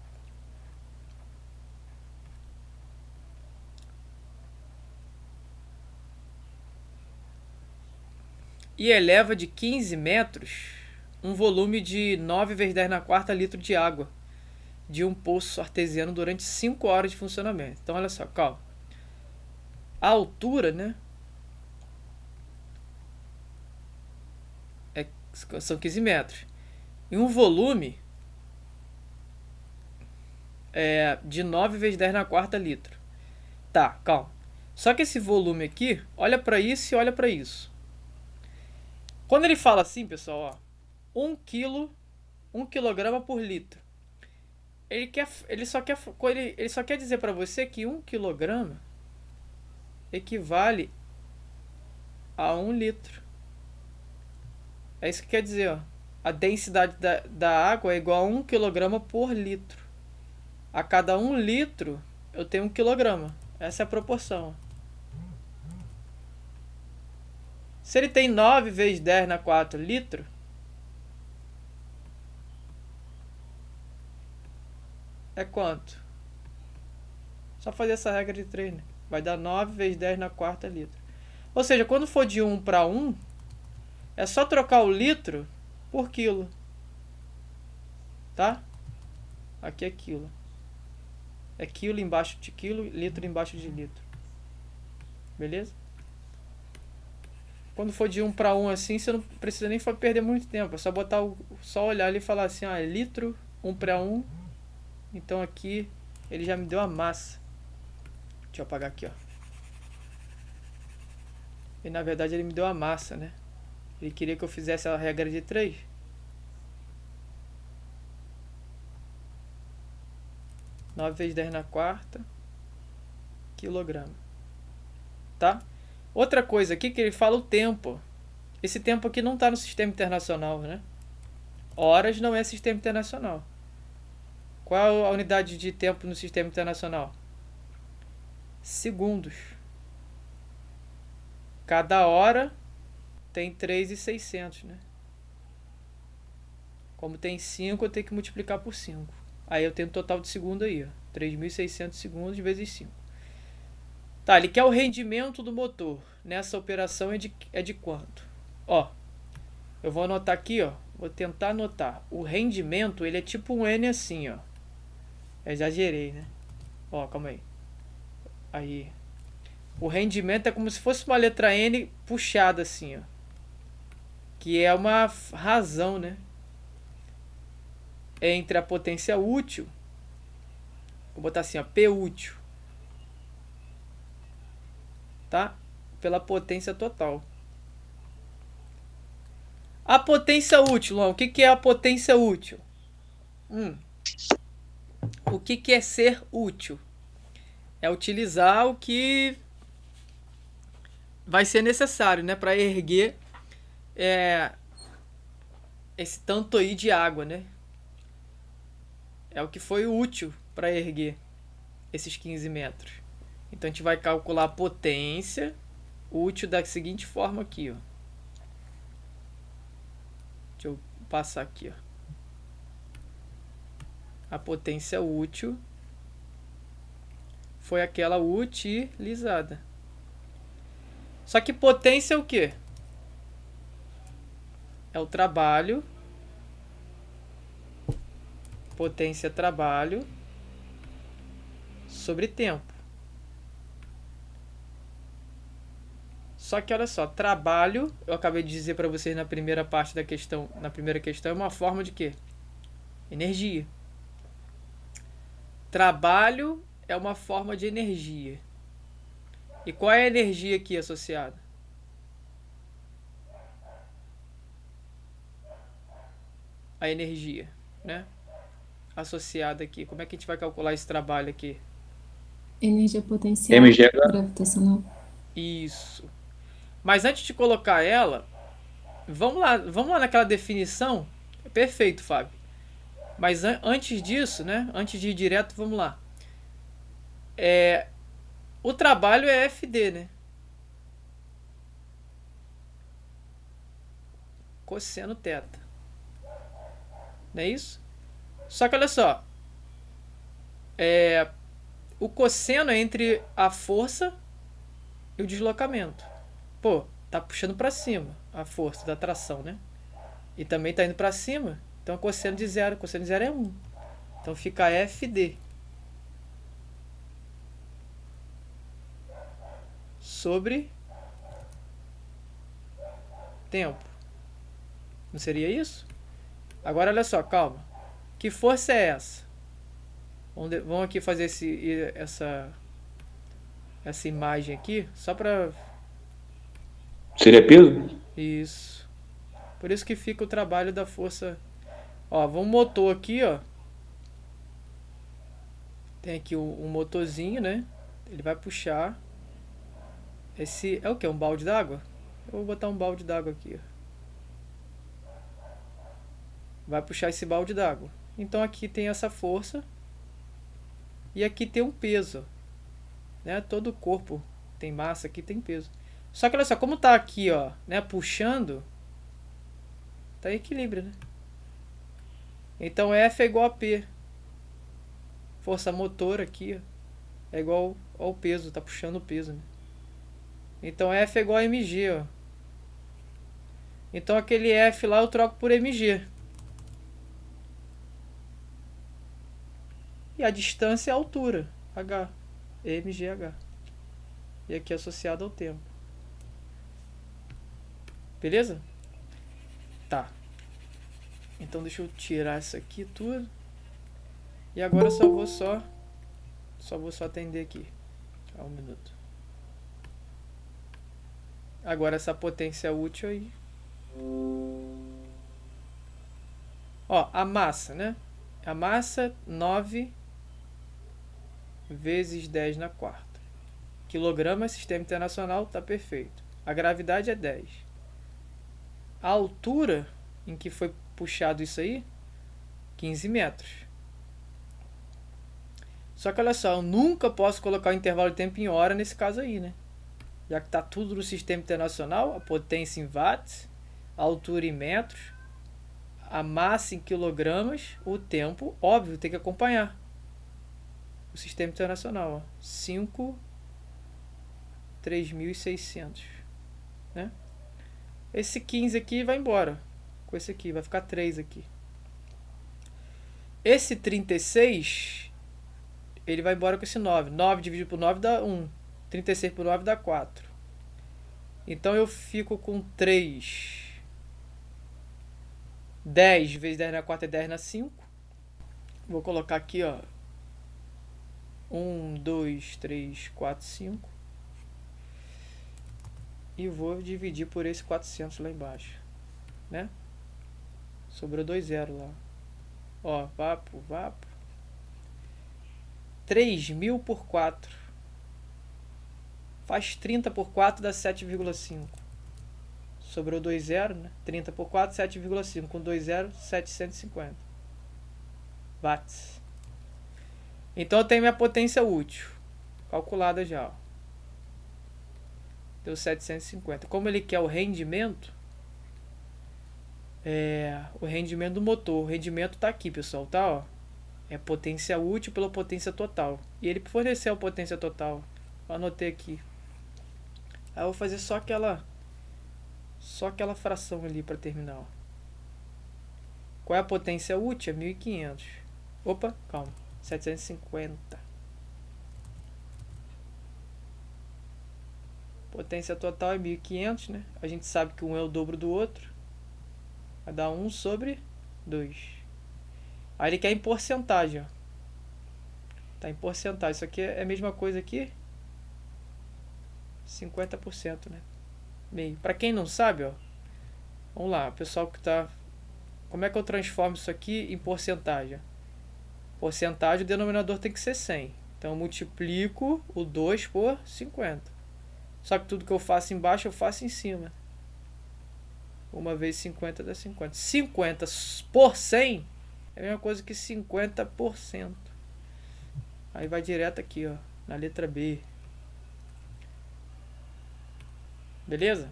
E eleva de 15 metros um volume de 9 vezes 10 na quarta litro de água de um poço artesiano durante 5 horas de funcionamento. Então olha só, calma. A altura, né? São 15 metros. E um volume de 9 vezes 10 na quarta litro. Tá, calma. Só que esse volume aqui, olha para isso e olha para isso. Quando ele fala assim, pessoal, ó, 1 quilograma por litro. Ele só quer dizer para você que 1 quilograma equivale a 1 litro. É isso que quer dizer, ó. A densidade da água é igual a 1 quilograma por litro. A cada 1 litro eu tenho 1 quilograma. Essa é a proporção. Se ele tem 9 vezes 10 na 4 litro, é quanto? Só fazer essa regra de 3, né? Vai dar 9 vezes 10 na quarta litro. Ou seja, quando for de 1 para 1, é só trocar o litro por quilo. Tá? Aqui é quilo. É quilo embaixo de quilo, litro embaixo de litro. Beleza? Quando for de 1 para 1 assim, você não precisa nem perder muito tempo. É só botar só olhar ali e falar assim, é litro, 1 para 1. Então aqui ele já me deu a massa. Deixa eu apagar aqui, ó. E na verdade ele me deu a massa, né? Ele queria que eu fizesse a regra de 3. Nove vezes 10 na quarta quilograma. Tá? Outra coisa aqui que ele fala o tempo. Esse tempo aqui não está no sistema internacional, né? Horas não é sistema internacional. Qual é a unidade de tempo no sistema internacional? Segundos. Cada hora tem 3.600, né? Como tem 5, eu tenho que multiplicar por 5. Aí eu tenho o total de segundo aí, ó. 3.600 segundos vezes 5. Tá, ele quer o rendimento do motor. Nessa operação é de quanto? Ó, eu vou anotar aqui, ó. Vou tentar anotar. O rendimento, ele é tipo um N assim, ó. Eu exagerei, né? Ó, calma aí. Aí. O rendimento é como se fosse uma letra N puxada assim, ó. Que é uma razão, né? Entre a potência útil. Vou botar assim, ó. P útil. Tá? Pela potência total. A potência útil, Luan. O que é a potência útil? O que é ser útil? É utilizar o que vai ser necessário, né? Para erguer esse tanto aí de água, né? É o que foi útil para erguer esses 15 metros. Então a gente vai calcular a potência útil da seguinte forma aqui, ó. Deixa eu passar aqui, ó. A potência útil foi aquela utilizada. Só que potência é o quê? É o trabalho. Potência é trabalho sobre tempo. Só que olha só, trabalho, eu acabei de dizer para vocês na primeira parte da questão, na primeira questão, é uma forma de quê? Energia. Trabalho é uma forma de energia. E qual é a energia aqui associada? A energia, né? Associada aqui. Como é que a gente vai calcular esse trabalho aqui? Energia potencial MG gravitacional. Isso. Mas antes de colocar ela, vamos lá naquela definição. Perfeito, Fábio. Mas antes disso, né? Antes de ir direto, vamos lá. O trabalho é FD, né? cosseno θ. Não é isso? Só que olha só. O cosseno é entre a força e o deslocamento. Pô, tá puxando para cima a força da tração, né? E também tá indo para cima. Então cosseno de zero. Cosseno de zero é 1. Então fica FD. Sobre tempo. Não seria isso? Agora olha só, calma. Que força é essa? Vamos aqui fazer essa imagem aqui, só para... Seria peso? Isso. Por isso que fica o trabalho da força. Ó, vamos motor aqui, ó. Tem aqui um motorzinho, né? Ele vai puxar. Esse é o que? Um balde d'água? Eu vou botar um balde d'água aqui, ó. Vai puxar esse balde d'água. Então aqui tem essa força. E aqui tem um peso, né? Todo o corpo tem massa, aqui tem peso. Só que olha só, como tá aqui, ó, né, puxando, tá em equilíbrio, né? Então F é igual a P. Força motor aqui, ó, é igual ao peso, tá puxando o peso, né? Então F é igual a mg, ó. Então aquele F lá eu troco por mg. E a distância é a altura, h, mgh. E aqui associado ao tempo. Beleza? Tá. Então deixa eu tirar isso aqui tudo. E agora eu só vou atender aqui. Um minuto. Agora essa potência útil aí. Ó, a massa, né? A massa 9 vezes 10 na quarta. Quilograma, sistema internacional, tá perfeito. A gravidade é 10. A altura em que foi puxado isso aí, 15 metros. Só que olha só, eu nunca posso colocar o intervalo de tempo em hora nesse caso aí, né? Já que tá tudo no sistema internacional, a potência em watts, a altura em metros, a massa em quilogramas, o tempo, óbvio, tem que acompanhar. O sistema internacional, ó, 3.600, né? Esse 15 aqui vai embora com esse aqui, vai ficar 3 aqui. Esse 36, ele vai embora com esse 9. 9 dividido por 9 dá 1. 36 por 9 dá 4. Então eu fico com 3. 10 vezes 10 na 4 é 10 na 5. Vou colocar aqui, ó. 1, 2, 3, 4, 5. E vou dividir por esse 400 lá embaixo, né? Sobrou 2 zeros lá. Ó, vapo. 3.000 por 4. Faz 30 por 4 dá 7,5. Sobrou 2 zeros, né? 30 por 4, 7,5. Com 2 zeros, 750 watts. Então eu tenho minha potência útil calculada já, ó. Deu 750. Como ele quer o rendimento, o rendimento do motor. O rendimento tá aqui, pessoal, tá? Ó. É potência útil pela potência total. E ele forneceu a potência total. Eu anotei aqui. Aí eu vou fazer só aquela fração ali para terminar. Ó. Qual é a potência útil? É 1.500. Opa, calma. 750. Potência total é 1.500, né? A gente sabe que um é o dobro do outro. Vai dar 1 sobre 2. Aí ele quer em porcentagem, ó. Tá em porcentagem. Isso aqui é a mesma coisa aqui. 50%, né? Meio. Pra quem não sabe, ó. Vamos lá, pessoal que tá... Como é que eu transformo isso aqui em porcentagem? Porcentagem, o denominador tem que ser 100. Então eu multiplico o 2 por 50. Só que tudo que eu faço embaixo, eu faço em cima. 1 vezes 50 dá 50. 50 por 100 é a mesma coisa que 50%. Aí vai direto aqui, ó, na letra B. Beleza?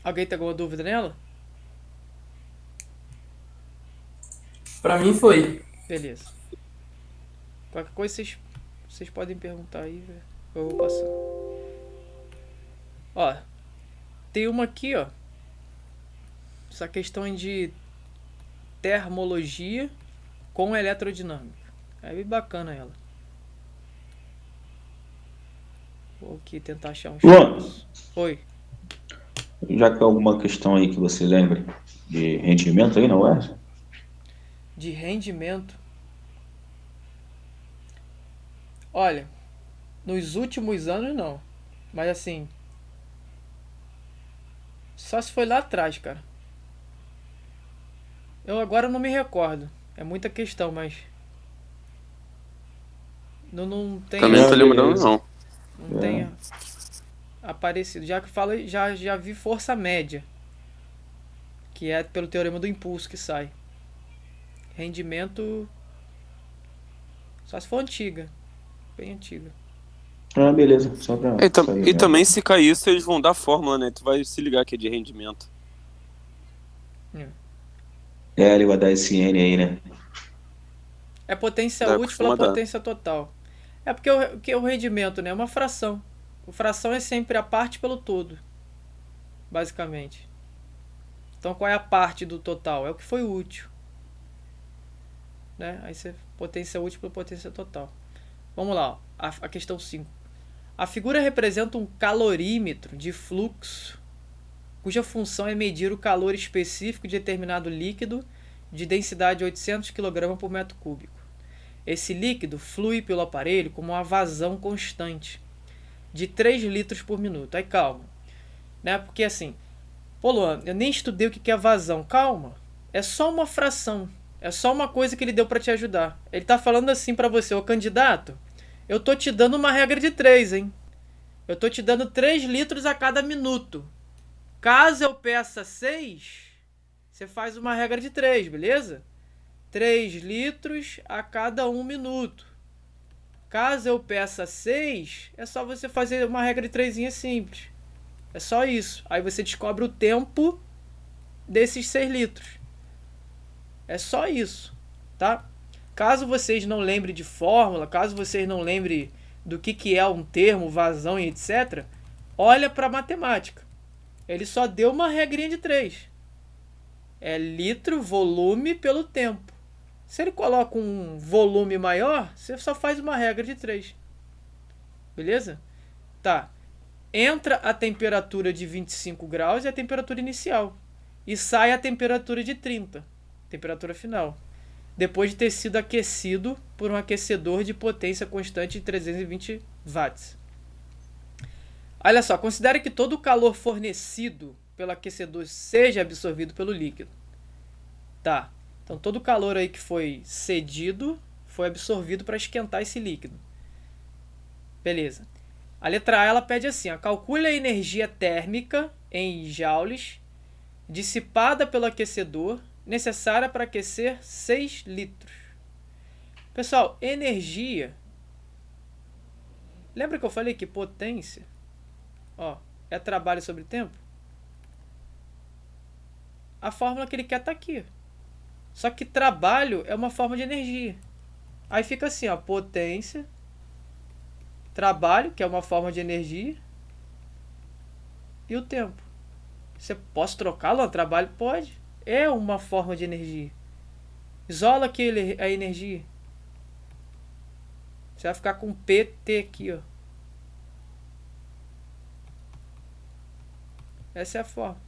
Alguém tem alguma dúvida nela? Pra mim foi. Beleza. Qualquer coisa vocês podem perguntar aí, velho. Eu vou passar. Ó, tem uma aqui, ó. Essa questão de termologia com eletrodinâmica. É bem bacana ela. Vou aqui tentar achar um Luan, espaço. Oi. já que há alguma questão aí que você lembre de rendimento aí na UERJ? De rendimento. Olha, nos últimos anos não. Mas assim, só se foi lá atrás, cara. Eu agora não me recordo. É muita questão, mas não tem, Também não tô lembrando, beleza. não. não tem aparecido. Já que fala, já vi força média, que é pelo teorema do impulso que sai. Rendimento só se for antiga, bem antiga. Ah, beleza. Só pra sair, E né? também, se cair isso, eles vão dar fórmula, né? Tu vai se ligar que é de rendimento. É, ele vai dar esse N aí, né? É potência Dá, útil pela costuma dar. potência total. É porque o rendimento, né, é uma fração. A fração é sempre a parte pelo todo, basicamente. Então qual é a parte do total? É o que foi útil, né? Aí você potência útil pela potência total. Vamos lá, ó. A questão 5. A figura representa um calorímetro de fluxo, cuja função é medir o calor específico de determinado líquido de densidade 800 kg por metro cúbico. Esse líquido flui pelo aparelho com uma vazão constante de 3 litros por minuto. Aí calma, né? Porque assim, pô, Luan, eu nem estudei o que é vazão. Calma, é só uma fração. É só uma coisa que ele deu para te ajudar. Ele tá falando assim para você, ô candidato, eu tô te dando uma regra de 3, hein? Eu tô te dando 3 litros a cada minuto. Caso eu peça 6, você faz uma regra de 3, beleza? 3 litros a cada 1 minuto. Caso eu peça 6, é só você fazer uma regra de 3 simples. É só isso. Aí você descobre o tempo desses 6 litros. É só isso, tá? Caso vocês não lembrem de fórmula, caso vocês não lembrem do que é um termo, vazão e etc., olha para a matemática. Ele só deu uma regrinha de 3. É litro, volume pelo tempo. Se ele coloca um volume maior, você só faz uma regra de 3. Beleza? Tá. Entra a temperatura de 25 graus e a temperatura inicial. E sai a temperatura de 30. Temperatura final. Depois de ter sido aquecido por um aquecedor de potência constante de 320 watts. Olha só, considere que todo o calor fornecido pelo aquecedor seja absorvido pelo líquido. Tá. Então todo o calor aí que foi cedido foi absorvido para esquentar esse líquido. Beleza. A letra A ela pede assim, ó, calcule a energia térmica em joules dissipada pelo aquecedor necessária para aquecer 6 litros. Pessoal, energia. Lembra que eu falei que potência, ó, é trabalho sobre tempo? A fórmula que ele quer tá aqui. Só que trabalho é uma forma de energia. Aí fica assim, ó, potência, trabalho, que é uma forma de energia, e o tempo. Você pode trocá-lo? Trabalho? Pode. É uma forma de energia. Isola aqui a energia. Você vai ficar com PT aqui, ó. Essa é a forma.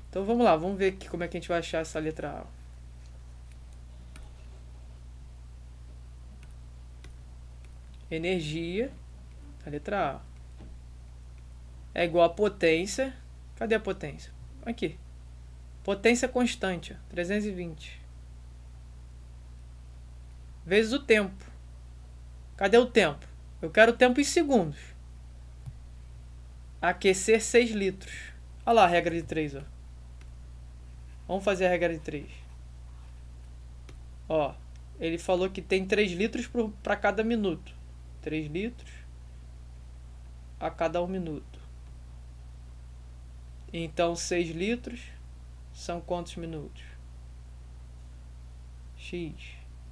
Então vamos lá, vamos ver aqui como é que a gente vai achar essa letra A. Energia, a letra A. É igual a potência. Cadê a potência? Aqui. Potência constante, ó, 320. Vezes o tempo. Cadê o tempo? Eu quero o tempo em segundos. Aquecer 6 litros. Olha lá a regra de 3, ó. Vamos fazer a regra de 3. Ó, ele falou que tem 3 litros para cada minuto. 3 litros a cada 1 minuto. Então 6 litros são quantos minutos? X.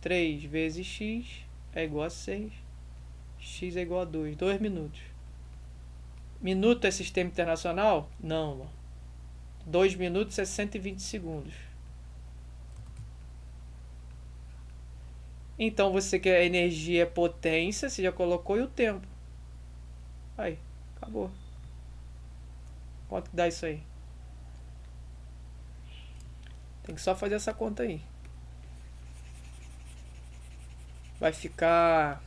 3 vezes x é igual a 6. X é igual a 2. 2 minutos. Minuto é sistema internacional? Não. 2 minutos é 120 segundos. Então você quer a energia é potência, você já colocou, e o tempo. Aí, acabou. Quanto que dá isso aí? Tem que só fazer essa conta aí. Vai ficar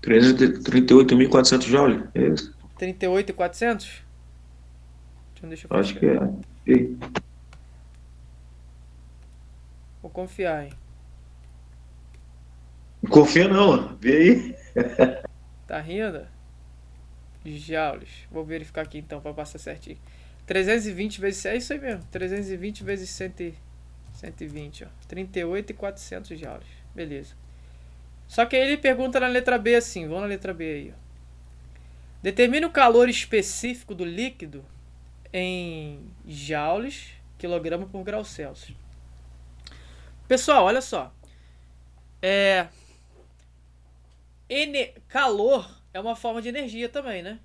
38.400 joules. É isso? 38.400? Então deixa eu fazer. Acho que é. E Vou confiar, hein? não confia não, ó. Vê aí. Tá rindo? Joules. Vou verificar aqui então para passar certinho. 320 vezes... É isso aí mesmo. 320 vezes 120, ó. 38.400 joules. Beleza. Só que aí ele pergunta na letra B assim. Vamos na letra B aí, ó. Determine o calor específico do líquido em joules, quilograma por grau Celsius. Pessoal, olha só. Calor é uma forma de energia também, né?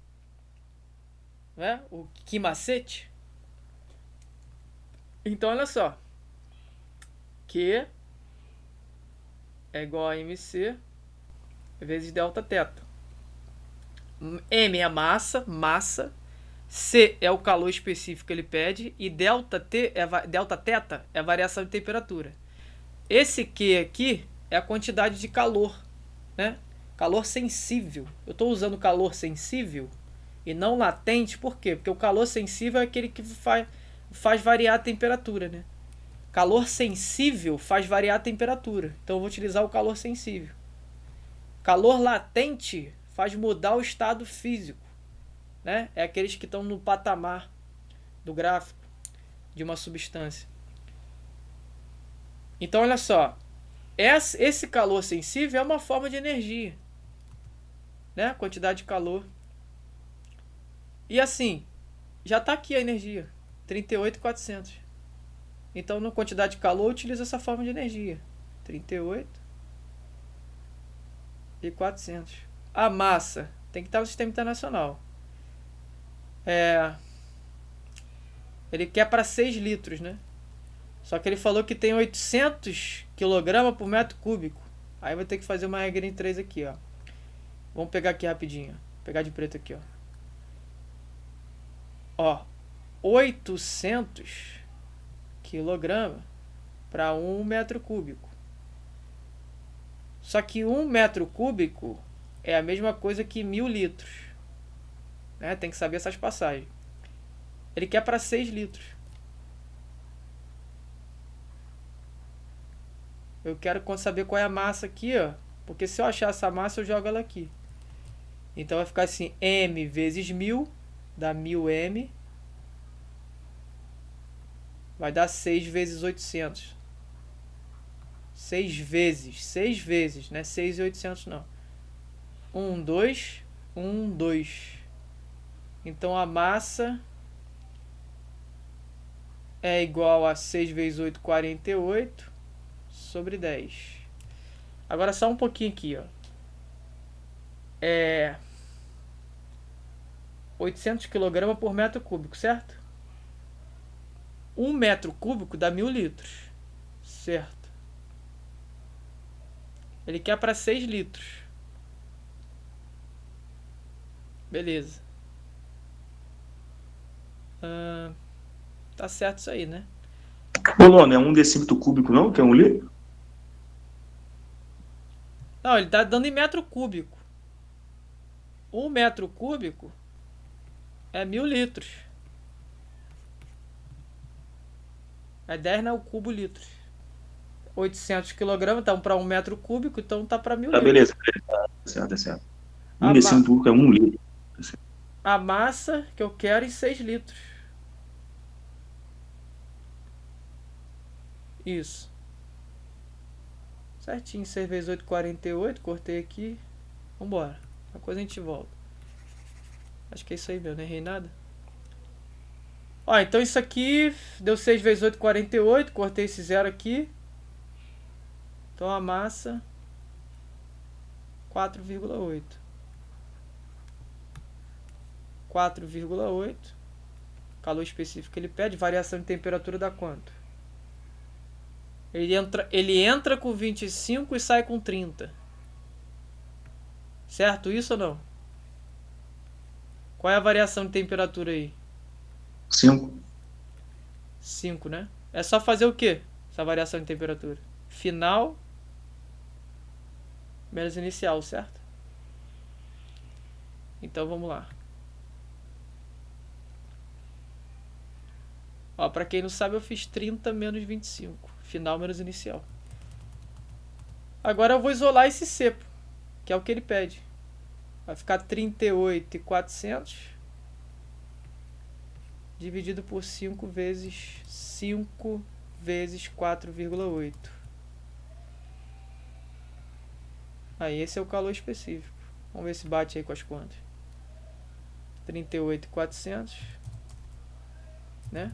O que macete. Então, olha só. Q é igual a mc vezes delta teta. M é a massa. C é o calor específico que ele pede. E delta teta é a variação de temperatura. Esse Q aqui é a quantidade de calor, né? Calor sensível. Eu estou usando calor sensível e não latente, por quê? Porque o calor sensível é aquele que faz variar a temperatura, né? Calor sensível faz variar a temperatura. Então eu vou utilizar o calor sensível. Calor latente faz mudar o estado físico, né? É aqueles que estão no patamar do gráfico de uma substância. Então olha só. Esse calor sensível é uma forma de energia, né? Quantidade de calor. E assim, já está aqui a energia, 38.400. Então, na quantidade de calor, eu utilizo essa forma de energia, 38.400. A massa tem que estar no sistema internacional. Ele quer para 6 litros, né? Só que ele falou que tem 800 kg por metro cúbico. Aí vai ter que fazer uma regra em 3 aqui, ó. Vamos pegar aqui rapidinho. Vou pegar de preto aqui, ó. 800 kg para 1 metro cúbico. Só que 1 metro cúbico é a mesma coisa que 1000 litros. Né? Tem que saber essas passagens. Ele quer para 6 litros. Eu quero saber qual é a massa aqui, ó. Porque se eu achar essa massa, eu jogo ela aqui. Então vai ficar assim, M vezes 1000, dá 1000M. Vai dar 6 vezes 800. 6 vezes, né? 6 e 800 não. 1, 2, 1, 2. Então a massa é igual a 6 vezes 8, 48. Sobre 10. Agora só um pouquinho aqui, ó. 800 kg por metro cúbico, certo? 1 metro cúbico dá 1000 litros, certo? Ele quer para 6 litros. Beleza. Tá certo isso aí, né? Ô, não é 1 decímetro cúbico não, que é 1 litro? Não, ele tá dando em metro cúbico. 1 metro cúbico é 1000 litros. É 10 ao cubo litros. 800 kg, então para 1 metro cúbico, então tá para 1000 Tá, litros. beleza. Tá certo. 1 A decímetro cúbico é 1 litro. A massa que eu quero em 6 litros. Isso. Certinho, 6 vezes 8, 48. Cortei aqui. Vambora. Qualquer coisa a gente volta. Acho que é isso aí mesmo, não errei nada. Ó, então isso aqui deu 6 vezes 8, 48. Cortei esse zero aqui. Então a massa 4,8. 4,8. Calor específico que ele pede. Variação de temperatura dá quanto? Ele entra com 25 e sai com 30. Certo isso ou não? Qual é a variação de temperatura aí? 5. 5, né? É só fazer o quê? Essa variação de temperatura. Final menos inicial, certo? Então vamos lá. Ó, pra quem não sabe, eu fiz 30 menos 25. Final menos inicial. Agora eu vou isolar esse cepo, que é o que ele pede. Vai ficar 38.400 dividido por 5 vezes 4,8. Aí esse é o calor específico. Vamos ver se bate aí com as contas. 38.400, né?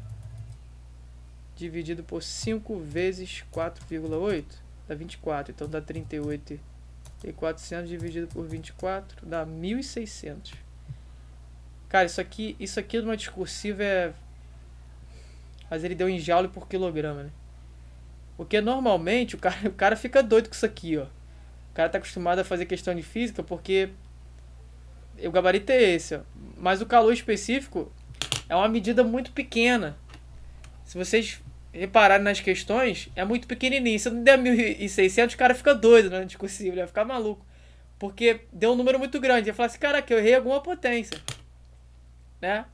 Dividido por 5 vezes 4,8 dá 24. Então dá 38.400 dividido por 24 dá 1.600. Cara, isso aqui numa discursiva é... Mas ele deu em joule por quilograma, né? Porque normalmente o cara fica doido com isso aqui, ó. O cara tá acostumado a fazer questão de física porque o gabarito é esse, ó. Mas o calor específico é uma medida muito pequena. Se vocês repararem nas questões, é muito pequenininho. Se não der 1.600, o cara fica doido na discursiva, ele vai ficar maluco. Porque deu um número muito grande. Ele fala assim, caraca, eu errei alguma potência, né?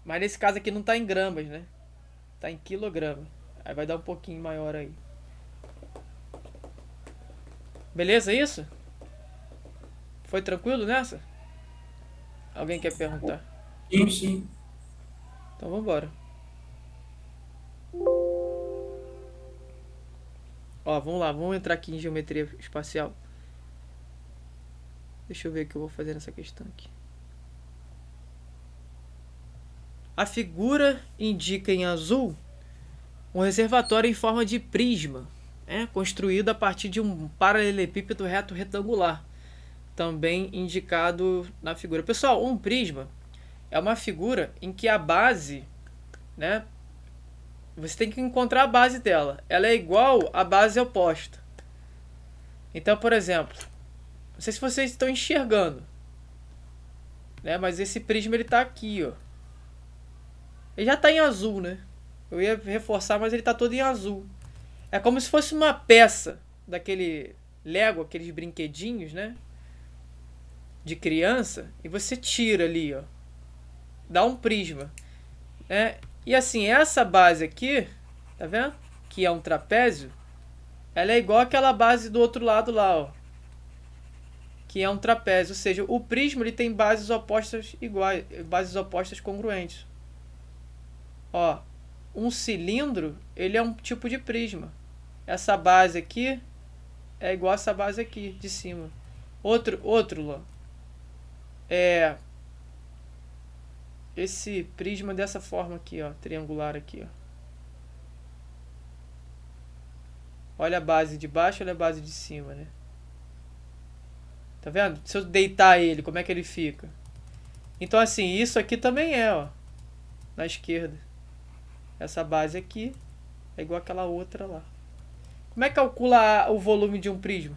Mas nesse caso aqui não tá em gramas, né? Tá em quilograma. Aí vai dar um pouquinho maior aí. Beleza isso? Foi tranquilo nessa? Alguém quer perguntar? Sim, sim. Então vambora. Ó, vamos lá, vamos entrar aqui em geometria espacial. Deixa eu ver o que eu vou fazer nessa questão aqui. A figura indica em azul um reservatório em forma de prisma, construído a partir de um paralelepípedo reto retangular, também indicado na figura. Pessoal, um prisma é uma figura em que a base, né, você tem que encontrar a base dela. Ela é igual à base oposta. Então, por exemplo, não sei se vocês estão enxergando, né, mas esse prisma ele está aqui, ó. Ele já está em azul, né? Eu ia reforçar, mas ele está todo em azul. É como se fosse uma peça daquele Lego, aqueles brinquedinhos, né? De criança. E você tira ali, ó. Dá um prisma, né? E assim, essa base aqui, tá vendo? Que é um trapézio. Ela é igual àquela base do outro lado lá, ó. Que é um trapézio. Ou seja, o prisma ele tem bases opostas iguais. Bases opostas congruentes. Ó, um cilindro, ele é um tipo de prisma. Essa base aqui é igual a essa base aqui, de cima. Outro, ó. Esse prisma dessa forma aqui, ó, triangular aqui, ó. Olha a base de baixo, olha a base de cima, né? Tá vendo? Se eu deitar ele, como é que ele fica? Então, assim, isso aqui também ó. Na esquerda. Essa base aqui é igual àquela outra lá. Como é que calcula o volume de um prisma?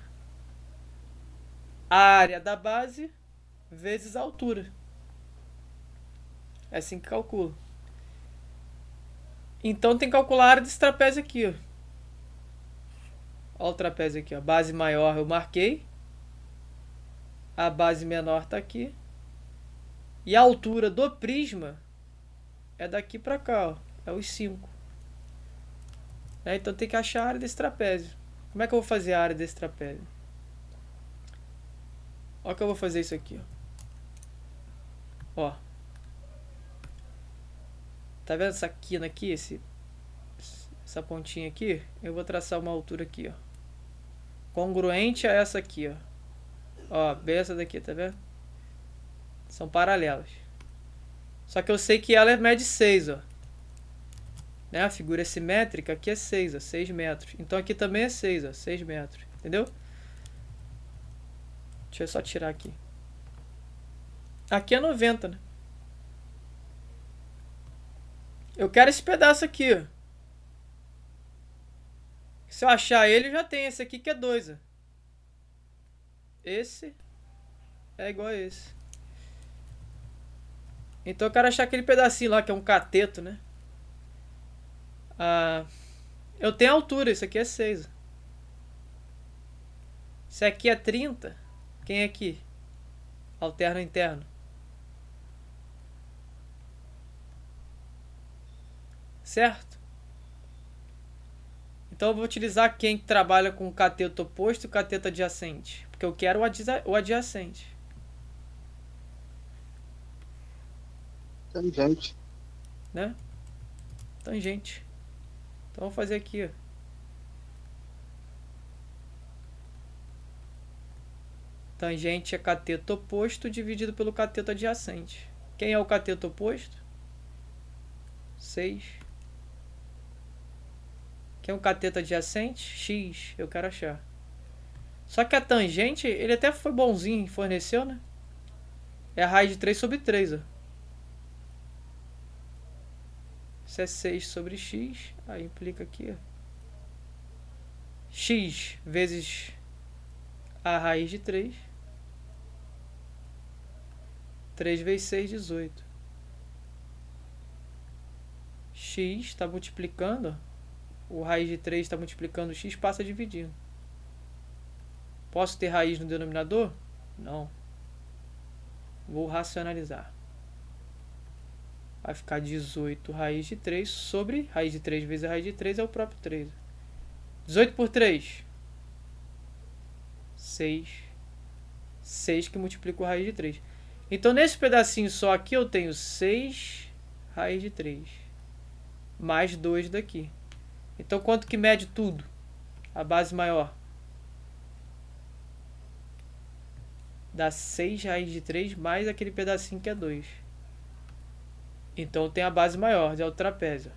A área da base vezes a altura. É assim que calcula. Então tem que calcular a área desse trapézio aqui, ó. Olha o trapézio aqui, ó. Base maior eu marquei. A base menor tá aqui. E a altura do prisma é daqui pra cá, ó. É os 5. Então tem que achar a área desse trapézio. Como é que eu vou fazer a área desse trapézio? Olha que eu vou fazer isso aqui, ó. Tá vendo essa quina aqui? Essa pontinha aqui? Eu vou traçar uma altura aqui, ó. Congruente a essa aqui, ó. Ó, bem essa daqui, tá vendo? São paralelas. Só que eu sei que ela mede 6, ó. Né? A figura é simétrica, aqui é 6, ó, 6 metros. Então aqui também é 6, ó, 6 metros. Entendeu? Deixa eu só tirar aqui. Aqui é 90, né? Eu quero esse pedaço aqui, ó. Se eu achar ele, já tem esse aqui que é 2, ó. Esse é igual a esse. Então eu quero achar aquele pedacinho lá que é um cateto, né? Eu tenho a altura, isso aqui é 6. Isso aqui é 30. Quem é aqui? Alterno interno. Certo? Então eu vou utilizar quem trabalha com cateto oposto e cateto adjacente. Porque eu quero o adjacente. Tangente. Né? Tangente. Então eu vou fazer aqui, ó. Tangente é cateto oposto dividido pelo cateto adjacente. Quem é o cateto oposto? 6. Quem é o cateto adjacente? X. Eu quero achar. Só que a tangente, ele até foi bonzinho, forneceu, né? É a raiz de 3 sobre 3, ó. Isso é 6 sobre x. Aí implica aqui, ó. X vezes a raiz de 3. 3 vezes 6, 18. X está multiplicando. O raiz de 3 está multiplicando o x, passa dividindo. Posso ter raiz no denominador? Não. Vou racionalizar. Vai ficar 18 raiz de 3 sobre raiz de 3 vezes a raiz de 3 é o próprio 3. 18 por 3. 6. 6 que multiplica o raiz de 3. Então, nesse pedacinho só aqui, eu tenho 6 raiz de 3. Mais 2 daqui. Então, quanto que mede tudo? A base maior. Dá 6 raiz de 3 mais aquele pedacinho que é 2. Então, tem a base maior, é o trapézio.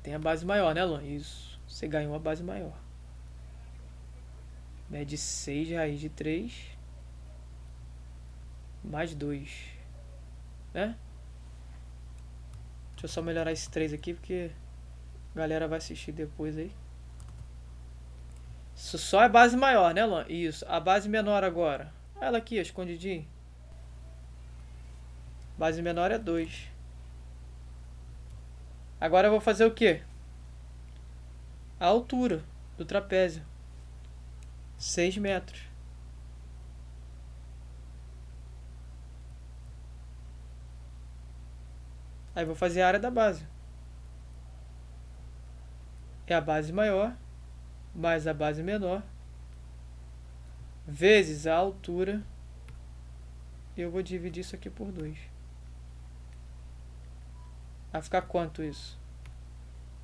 Tem a base maior, né, Luan? Isso. Você ganhou a base maior. Mede 6 raiz de 3 mais 2. Né? Deixa eu só melhorar esse 3 aqui, porque a galera vai assistir depois aí. Isso só é base maior, né, Luan? Isso. A base menor agora. Olha ela aqui, ó, escondidinho. Base menor é 2. Agora eu vou fazer o quê? A altura do trapézio. 6 metros. Aí vou fazer a área da base. É a base maior mais a base menor vezes a altura. E eu vou dividir isso aqui por 2. Vai ficar quanto isso?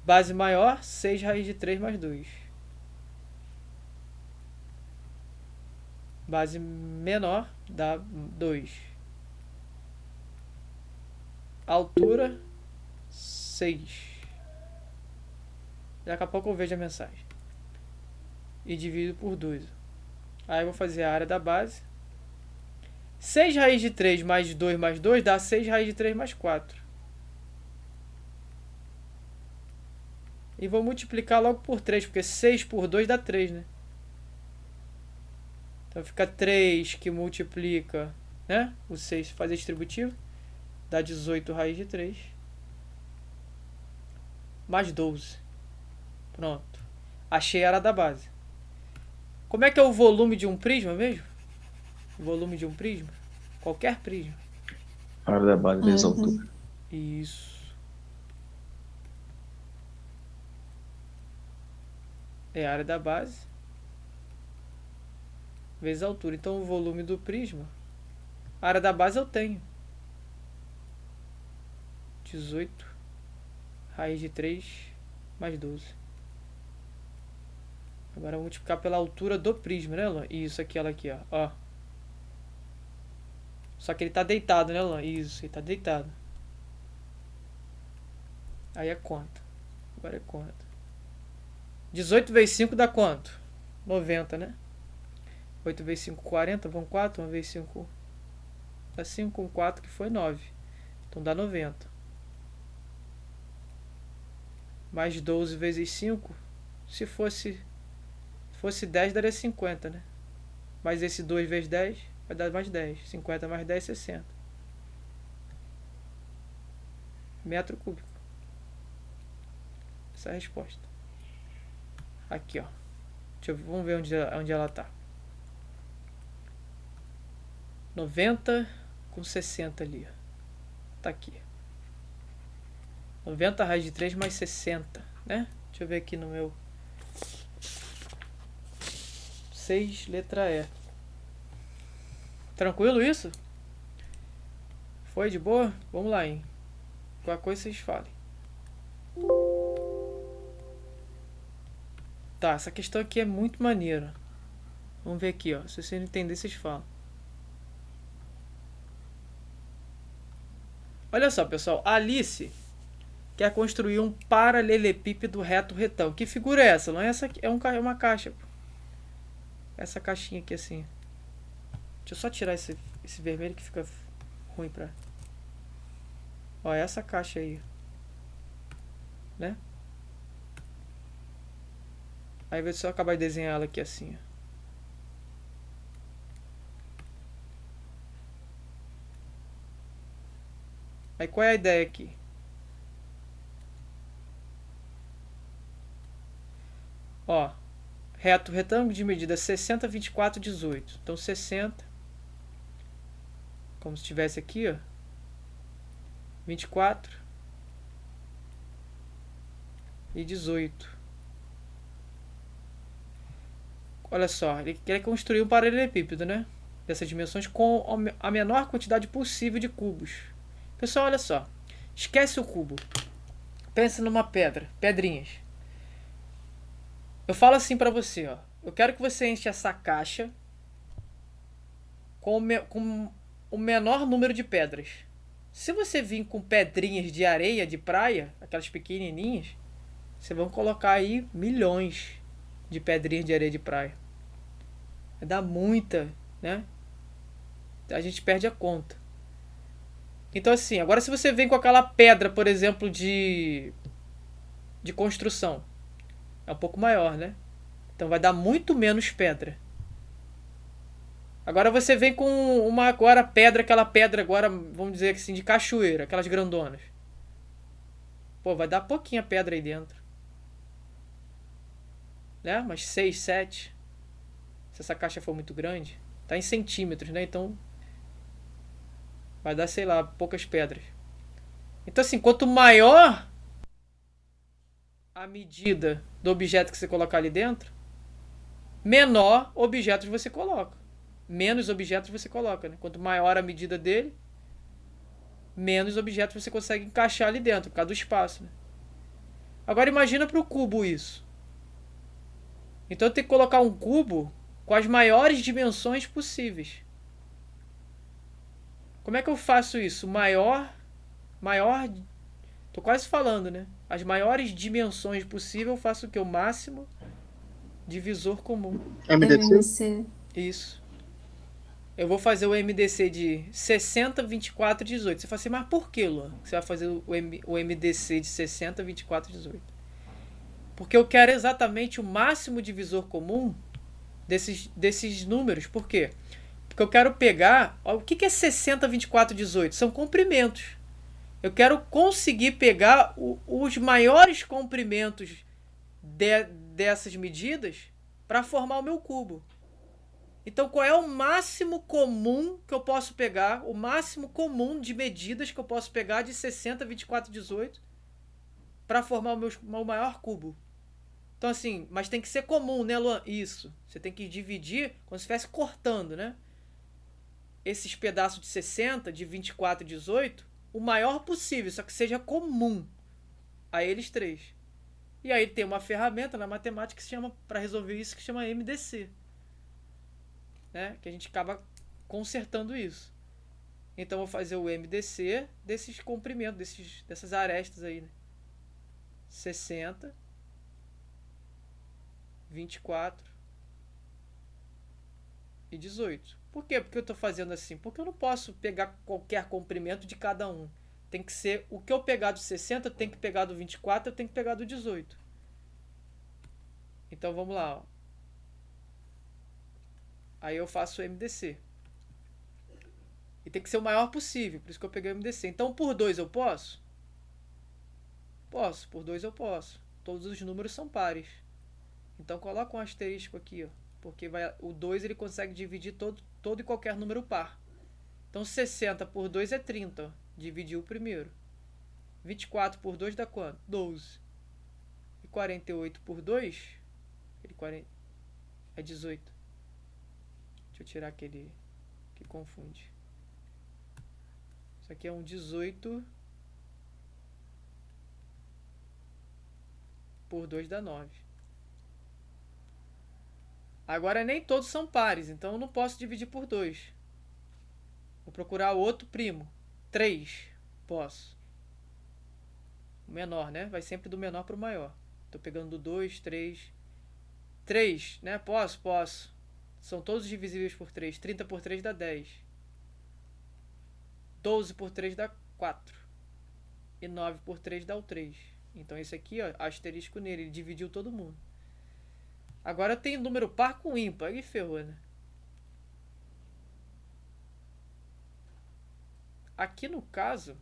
Base maior, 6 raiz de 3 mais 2. Base menor dá 2. Altura, 6. Daqui a pouco eu vejo a mensagem. E divido por 2. Aí eu vou fazer a área da base. 6 raiz de 3 mais 2 dá 6 raiz de 3 mais 4. E vou multiplicar logo por 3, porque 6 por 2 dá 3, né? Então fica 3 que multiplica, né? O 6 fazer distributivo. Dá 18 raiz de 3. Mais 12. Pronto. Achei a área da base. Como é que é o volume de um prisma mesmo? O volume de um prisma? Qualquer prisma. A área da base vezes a altura. Isso. É a área da base vezes a altura. Então o volume do prisma, a área da base eu tenho 18 raiz de 3 mais 12. Agora eu vou multiplicar pela altura do prisma, né, Luan? Isso aqui, ela aqui, ó. Só que ele tá deitado, né, Luan? Isso, ele tá deitado. Aí é conta. Agora é conta. 18 vezes 5 dá quanto? 90, né? 8 vezes 5, 40. Vão 4. 1 vezes 5 dá 5. 4 que foi 9. Então dá 90. Mais 12 vezes 5. Se fosse 10, daria 50, né? Mais esse 2 vezes 10 vai dar mais 10. 50 mais 10, 60. Metro cúbico. Essa é a resposta. Aqui, ó. Vamos ver onde ela tá. 90 com 60 ali, ó. Tá aqui. 90 raiz de 3 mais 60, né? Deixa eu ver aqui no meu 6, letra E. Tranquilo isso? Foi de boa? Vamos lá, hein? Qualquer coisa vocês falem. Tá, essa questão aqui é muito maneira. Vamos ver aqui, ó. Se vocês não entenderem, vocês falam. Olha só, pessoal. A Alice quer construir um paralelepípedo reto retão. Que figura é essa? Não é essa aqui, é uma caixa. Essa caixinha aqui assim. Deixa eu só tirar esse vermelho que fica ruim pra... Ó, essa caixa aí. Né? Aí vai só acabar de desenhar ela aqui assim, ó. Aí qual é a ideia aqui? Ó, reto retângulo de medida 60, 24, 18. Então 60, como se estivesse aqui, ó. 24 e 18. Olha só, ele quer construir um paralelepípedo, né? Dessas dimensões com a menor quantidade possível de cubos. Pessoal, olha só. Esquece o cubo. Pensa numa pedrinhas. Eu falo assim pra você, ó. Eu quero que você enche essa caixa com o menor número de pedras. Se você vir com pedrinhas de areia de praia, aquelas pequenininhas, você vai colocar aí milhões de pedrinhas de areia de praia. Vai dar muita, né? A gente perde a conta. Então assim, agora se você vem com aquela pedra, por exemplo, de construção, é um pouco maior, né? Então vai dar muito menos pedra. Agora você vem com aquela pedra agora, vamos dizer assim, de cachoeira, aquelas grandonas. Pô, vai dar pouquinha pedra aí dentro. Né? Mas 6, 7. Se essa caixa for muito grande, tá em centímetros, né? Então vai dar, sei lá, poucas pedras. Então assim, quanto maior a medida do objeto que você colocar ali dentro, menor objetos você coloca. Menos objetos você coloca, né? Quanto maior a medida dele, menos objetos você consegue encaixar ali dentro, por causa do espaço, né? Agora imagina para o cubo isso. Então eu tenho que colocar um cubo com as maiores dimensões possíveis. Como é que eu faço isso? Maior, tô quase falando, né? As maiores dimensões possíveis eu faço o que? O máximo divisor comum. MDC. Isso. Eu vou fazer o MDC de 60, 24 e 18. Você fala assim, mas por que, Luan? Você vai fazer o MDC de 60, 24 e 18? Porque eu quero exatamente o máximo divisor comum desses números. Por quê? Porque eu quero pegar... O que é 60, 24 e 18? São comprimentos. Eu quero conseguir pegar os maiores comprimentos dessas medidas para formar o meu cubo. Então, qual é o máximo comum que eu posso pegar? O máximo comum de medidas que eu posso pegar de 60, 24 e 18 para formar o maior cubo. Então, assim, mas tem que ser comum, né, Luan? Isso. Você tem que dividir como se estivesse cortando, né? Esses pedaços de 60, de 24 e 18, o maior possível, só que seja comum a eles três. E aí tem uma ferramenta na matemática que se chama, para resolver isso, que se chama MDC. Né? Que a gente acaba consertando isso. Então eu vou fazer o MDC desses comprimentos, dessas arestas aí, né? 60, 24 e 18. Por quê? Porque eu estou fazendo assim? Porque eu não posso pegar qualquer comprimento de cada um. Tem que ser o que eu pegar do 60, tem que pegar do 24, eu tenho que pegar do 18. Então vamos lá. Ó. Aí eu faço o MDC. E tem que ser o maior possível, por isso que eu peguei o MDC. Então por 2 eu posso? Posso, por 2 eu posso. Todos os números são pares. Então coloca um asterisco aqui, ó, porque o 2 ele consegue dividir todo e qualquer número par. Então 60 por 2 é 30, ó, dividiu o primeiro. 24 por 2 dá quanto? 12. E 48 por 2 é 18. Deixa eu tirar aquele que confunde. Isso aqui é um 18 por 2 dá 9. Agora nem todos são pares, então eu não posso dividir por 2. Vou procurar outro primo. 3. Posso. O menor, né? Vai sempre do menor para o maior. Estou pegando do 2, 3. 3, né? Posso. São todos divisíveis por 3. 30 por 3 dá 10. 12 por 3 dá 4. E 9 por 3 dá o 3. Então esse aqui, ó, asterisco nele, ele dividiu todo mundo. Agora tem número par com ímpar. Aí ferrou, né? Aqui no caso...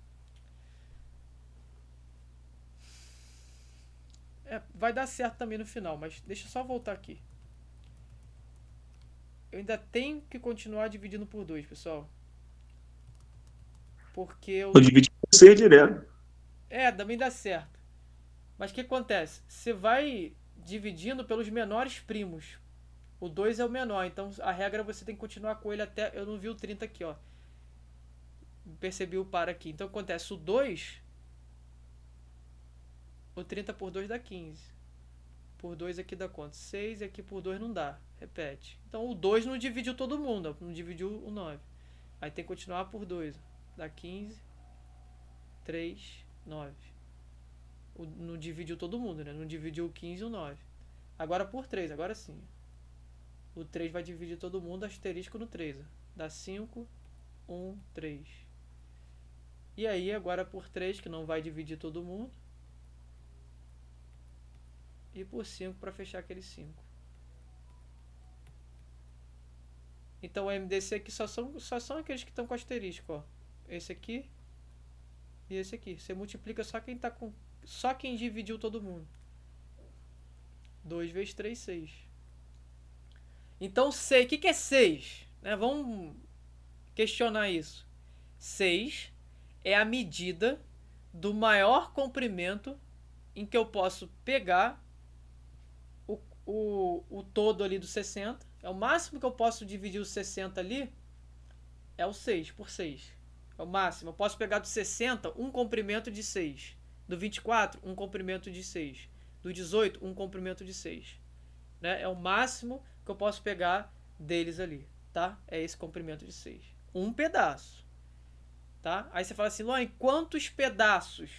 vai dar certo também no final, mas deixa eu só voltar aqui. Eu ainda tenho que continuar dividindo por 2, pessoal. Porque eu... Eu dividi por 6 direto. também dá certo. Mas o que acontece? Você vai dividindo pelos menores primos. O 2 é o menor, então a regra você tem que continuar com ele até... Eu não vi o 30 aqui, ó. Percebi o par aqui. Então acontece o 2... O 30 por 2 dá 15. Por 2 aqui dá quanto? 6 e aqui por 2 não dá. Repete. Então o 2 não dividiu todo mundo, ó. Não dividiu o 9. Aí tem que continuar por 2. Dá 15. 3, 9. Não dividiu todo mundo, né? Não dividiu o 15 e o 9. Agora por 3, agora sim. O 3 vai dividir todo mundo, asterisco no 3. Ó. Dá 5, 1, 3. E aí agora por 3, que não vai dividir todo mundo. E por 5 para fechar aquele 5. Então o MDC aqui só são aqueles que estão com asterisco, ó. Esse aqui e esse aqui. Você multiplica só quem tá com... Só quem dividiu todo mundo. 2 vezes 3, 6. Então 6, o que é 6? Né? Vamos questionar isso. 6 é a medida do maior comprimento em que eu posso pegar o todo ali do 60. É o máximo que eu posso dividir o 60 ali. É o 6 por 6. É o máximo. Eu posso pegar do 60 um comprimento de 6. Do 24, um comprimento de 6. Do 18, um comprimento de 6. Né? É o máximo que eu posso pegar deles ali. Tá? É esse comprimento de 6. Um pedaço. Tá? Aí você fala assim, Luan, quantos pedaços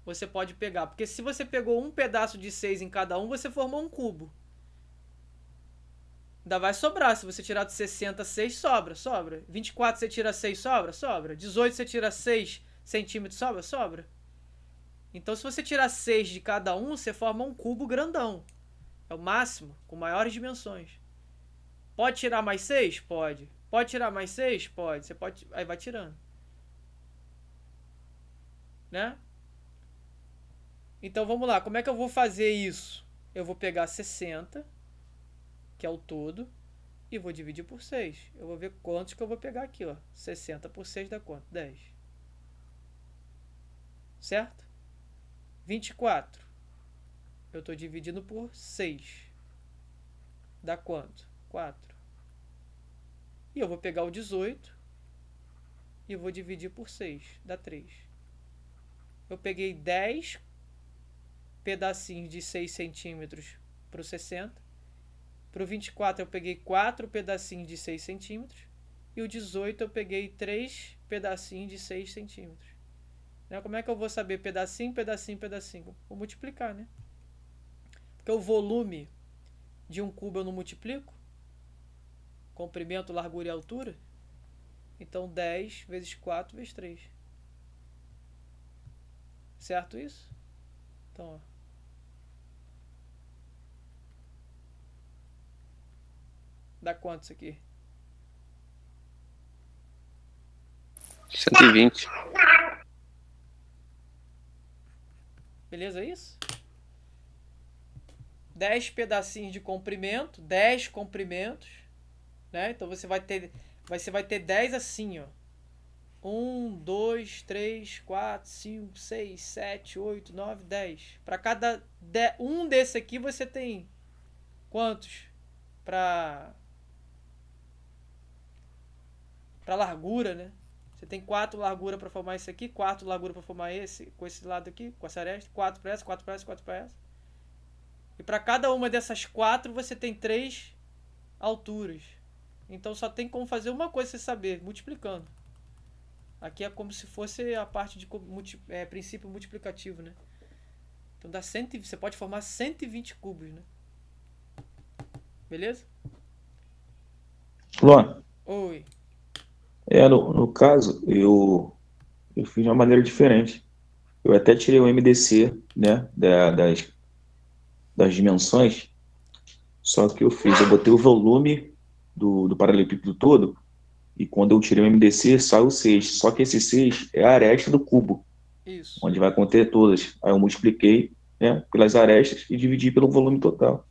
você pode pegar? Porque se você pegou um pedaço de 6 em cada um, você formou um cubo. Ainda vai sobrar. Se você tirar de 60, 6, sobra. 24 você tira 6, sobra. 18 você tira 6 centímetros, sobra. Então se você tirar 6 de cada um, você forma um cubo grandão. É o máximo, com maiores dimensões. Pode tirar mais 6? Pode. Pode tirar mais 6? Pode. Você pode... Aí vai tirando. Né? Então vamos lá, como é que eu vou fazer isso? Eu vou pegar 60, que é o todo, e vou dividir por 6. Eu vou ver quantos que eu vou pegar aqui, ó. 60 por 6 dá quanto? 10. Certo? 24. Eu estou dividindo por 6. Dá quanto? 4. E eu vou pegar o 18 e vou dividir por 6. Dá 3. Eu peguei 10 pedacinhos de 6 centímetros para o 60. Para o 24 eu peguei 4 pedacinhos de 6 centímetros. E o 18 eu peguei 3 pedacinhos de 6 centímetros. Né? Como é que eu vou saber pedacinho, pedacinho, pedacinho? Vou multiplicar, né? Porque o volume de um cubo eu não multiplico? Comprimento, largura e altura? Então 10 vezes 4 vezes 3. Certo isso? Então, ó. Dá quanto isso aqui? 120. Beleza isso? 10 pedacinhos de comprimento, 10 comprimentos, né? Então você vai ter 10 assim, ó. 1, 2, 3, 4, 5, 6, 7, 8, 9, 10. Para cada um desse aqui você tem quantos? Para largura, né? Você tem 4 largura para formar esse aqui, 4 largura para formar esse, com esse lado aqui, com essa aresta, 4 para essa, 4 para essa, 4 para essa. E para cada uma dessas 4 você tem 3 alturas. Então só tem como fazer uma coisa você saber, multiplicando. Aqui é como se fosse a parte de princípio multiplicativo, né? Então dá você pode formar 120 cubos, né? Beleza? Luan, Oi. no caso, eu fiz de uma maneira diferente. Eu até tirei o MDC, né, das dimensões, só que eu botei o volume do paralelepípedo todo, e quando eu tirei o MDC, saiu 6. Só que esse 6 é a aresta do cubo, Isso. onde vai conter todas. Aí eu multipliquei, né, pelas arestas e dividi pelo volume total.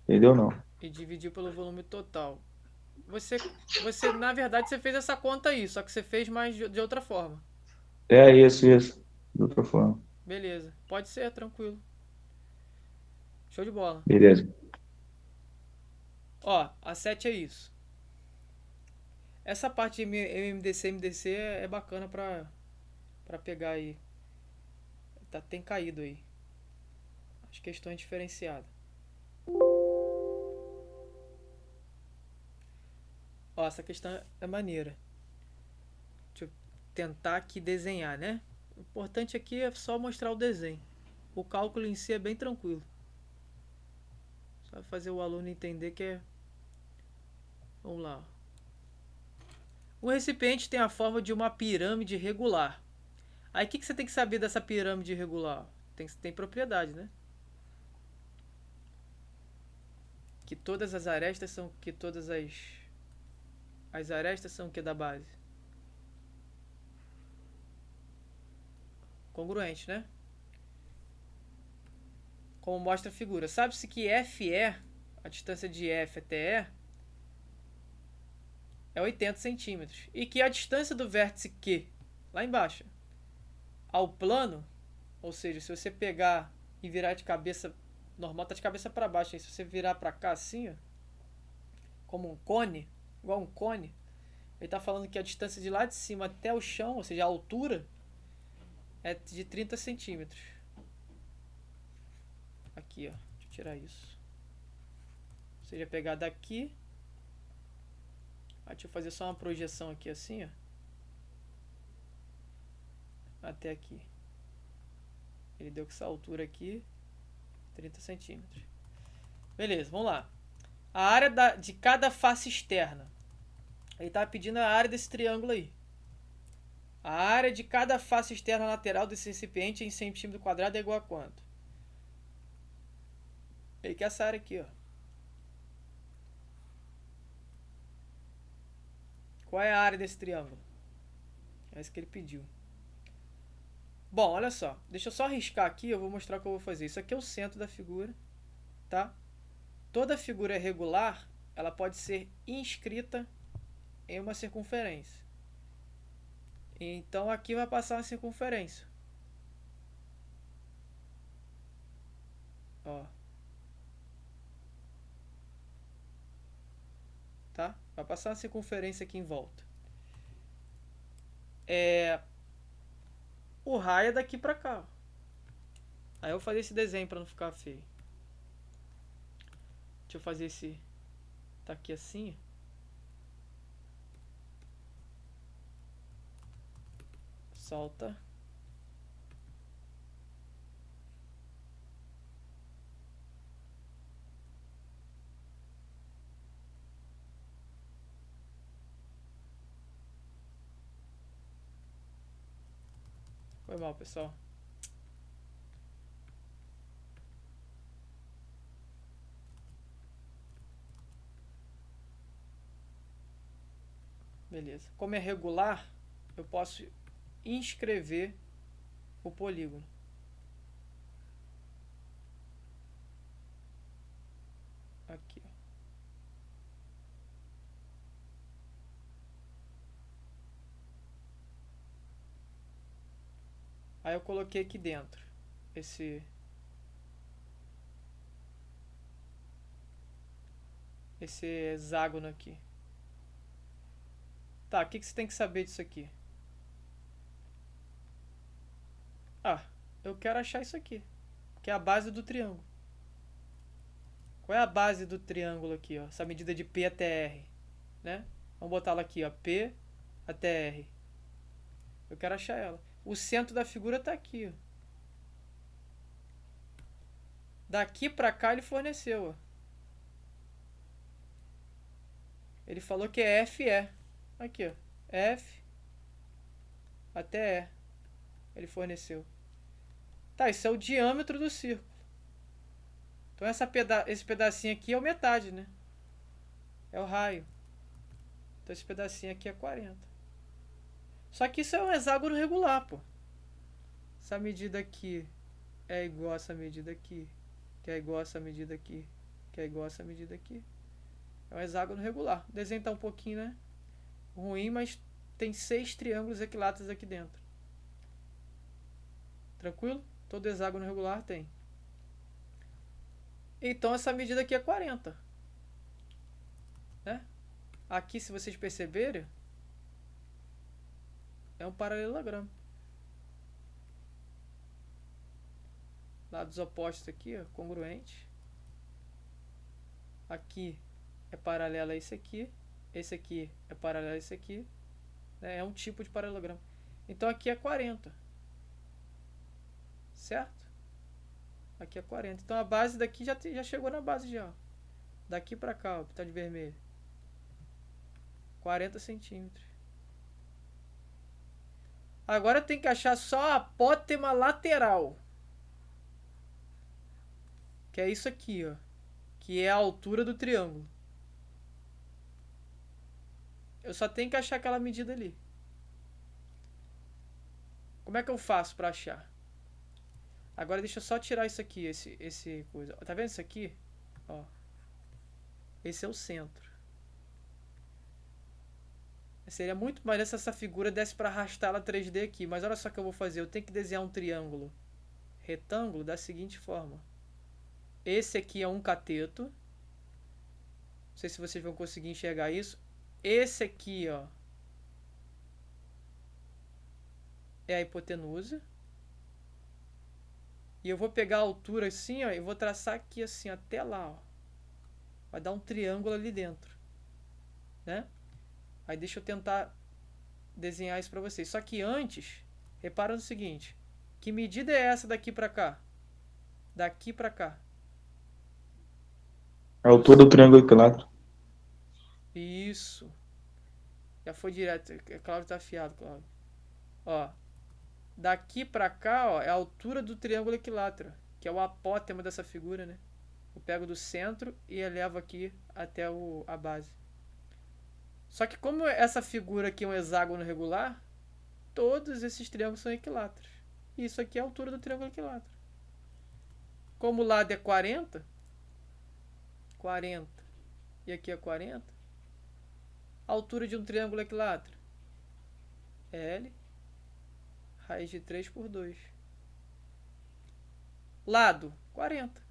Entendeu, não? E dividir pelo volume total. Você, na verdade, você fez essa conta aí, só que você fez mais de outra forma. É isso. De outra forma. Beleza. Pode ser, tranquilo. Show de bola. Beleza. Ó, a 7 é isso. Essa parte de MDC é bacana pra pegar aí. Tem caído aí. As questões diferenciadas. Ó, essa questão é maneira. Deixa eu tentar aqui desenhar, né? O importante aqui é só mostrar o desenho. O cálculo em si é bem tranquilo. Só fazer o aluno entender que é... Vamos lá. O recipiente tem a forma de uma pirâmide regular. Aí o que você tem que saber dessa pirâmide regular? Tem propriedade, né? Que todas as arestas são... Que todas as arestas são o que da base? Congruente, né? Como mostra a figura. Sabe-se que FE, a distância de F até E, é 80 centímetros. E que a distância do vértice Q, lá embaixo, ao plano, ou seja, se você pegar e virar de cabeça, normal tá de cabeça para baixo, aí se você virar para cá assim, ó, como um cone, igual um cone, ele tá falando que a distância de lá de cima até o chão, ou seja, a altura, é de 30 centímetros. Aqui, ó, deixa eu tirar isso. Ou seja, pegar daqui, deixa eu fazer só uma projeção aqui assim, ó, até aqui. Ele deu com essa altura aqui, 30 centímetros. Beleza, vamos lá. A área de cada face externa. Ele está pedindo a área desse triângulo aí. A área de cada face externa lateral desse recipiente em centímetro quadrado é igual a quanto? Ele quer essa área aqui, ó. Qual é a área desse triângulo? É isso que ele pediu. Bom, olha só. Deixa eu só riscar aqui, eu vou mostrar o que eu vou fazer. Isso aqui é o centro da figura, tá? Toda figura regular, ela pode ser inscrita em uma circunferência. Então aqui vai passar uma circunferência. Ó. Tá? Vai passar uma circunferência aqui em volta. O raio é daqui pra cá. Aí eu vou fazer esse desenho pra não ficar feio. Deixa eu fazer esse... Tá aqui assim. Solta. Foi mal, pessoal. Beleza. Como é regular, eu posso inscrever o polígono. Aqui, ó. Aí eu coloquei aqui dentro esse hexágono aqui. Tá, o que você tem que saber disso aqui? Ah, eu quero achar isso aqui, que é a base do triângulo. Qual é a base do triângulo aqui, ó? Essa medida de P até R, né? Vamos botar ela aqui, ó, P até R. Eu quero achar ela. O centro da figura tá aqui, ó. Daqui pra cá ele forneceu, ó. Ele falou que é FE. Aqui, ó. F até E. Ele forneceu. Tá, isso é o diâmetro do círculo. Então esse pedacinho aqui é o metade, né? É o raio. Então esse pedacinho aqui é 40. Só que isso é um hexágono regular, pô. Essa medida aqui é igual a essa medida aqui, que é igual a essa medida aqui, que é igual a essa medida aqui. É um hexágono regular. O desenho tá um pouquinho, né, ruim, mas tem 6 triângulos equiláteros aqui dentro. Tranquilo? Todo hexágono regular tem. Então essa medida aqui é 40. Né? Aqui, se vocês perceberem, é um paralelogramo. Lados opostos aqui, ó, congruente. Aqui é paralelo a esse aqui. Esse aqui é paralelo a esse aqui. Né? É um tipo de paralelogramo. Então aqui é 40. Certo? Aqui é 40. Então a base daqui já chegou na base já. Daqui pra cá, ó, tá de vermelho. 40 centímetros. Agora tem que achar só a apótema lateral. Que é isso aqui, ó. Que é a altura do triângulo. Eu só tenho que achar aquela medida ali. Como é que eu faço pra achar? Agora deixa eu só tirar isso aqui, esse coisa. Tá vendo isso aqui? Ó. Esse é o centro. Seria muito mais se essa figura desse para arrastá-la 3D aqui. Mas olha só o que eu vou fazer. Eu tenho que desenhar um triângulo retângulo da seguinte forma. Esse aqui é um cateto. Não sei se vocês vão conseguir enxergar isso. Esse aqui, ó, é a hipotenusa. E eu vou pegar a altura assim, ó, e vou traçar aqui assim, até lá, ó. Vai dar um triângulo ali dentro. Né? Aí deixa eu tentar desenhar isso pra vocês. Só que antes, repara no seguinte. Que medida é essa daqui pra cá? Daqui pra cá. A altura do triângulo equilátero. Isso. Já foi direto. Cláudio tá afiado, Cláudio. Ó. Daqui pra cá, ó, é a altura do triângulo equilátero. Que é o apótema dessa figura, né? Eu pego do centro e elevo aqui até a base. Só que como essa figura aqui é um hexágono regular, todos esses triângulos são equiláteros. E isso aqui é a altura do triângulo equilátero. Como o lado é 40, 40 e aqui é 40, a altura de um triângulo equilátero é L, raiz de 3 por 2. Lado, 40.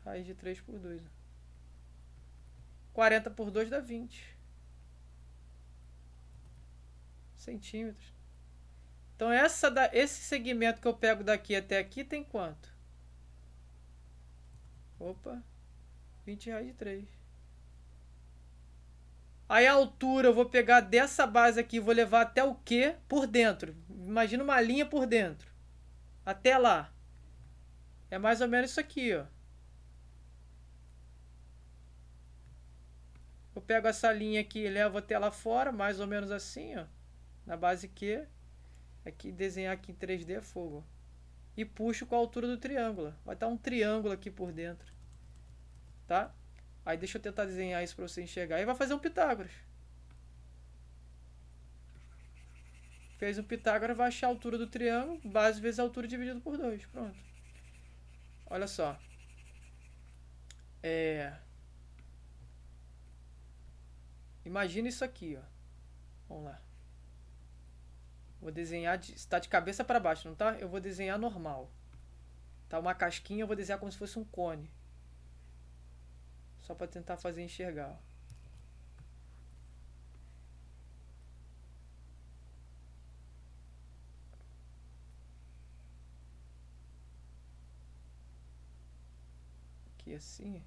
Raiz de 3 por 2. 40 por 2 dá 20 centímetros. Então esse segmento que eu pego daqui até aqui tem quanto? Opa, 20 raiz de 3. Aí a altura eu vou pegar dessa base aqui, vou levar até o Q por dentro. Imagina uma linha por dentro. Até lá. É mais ou menos isso aqui, ó. Eu pego essa linha aqui e levo até lá fora, mais ou menos assim, ó. Na base Q. Aqui, desenhar aqui em 3D é fogo. E puxo com a altura do triângulo. Vai estar um triângulo aqui por dentro. Tá? Aí deixa eu tentar desenhar isso para você enxergar. Aí vai fazer um Pitágoras. Fez um Pitágoras, vai achar a altura do triângulo. Base vezes a altura dividido por 2. Pronto. Olha só. Imagina isso aqui, ó. Vamos lá. Vou desenhar, está de cabeça para baixo, não tá? Eu vou desenhar normal. Tá uma casquinha, eu vou desenhar como se fosse um cone. Só para tentar fazer enxergar, ó. Aqui assim.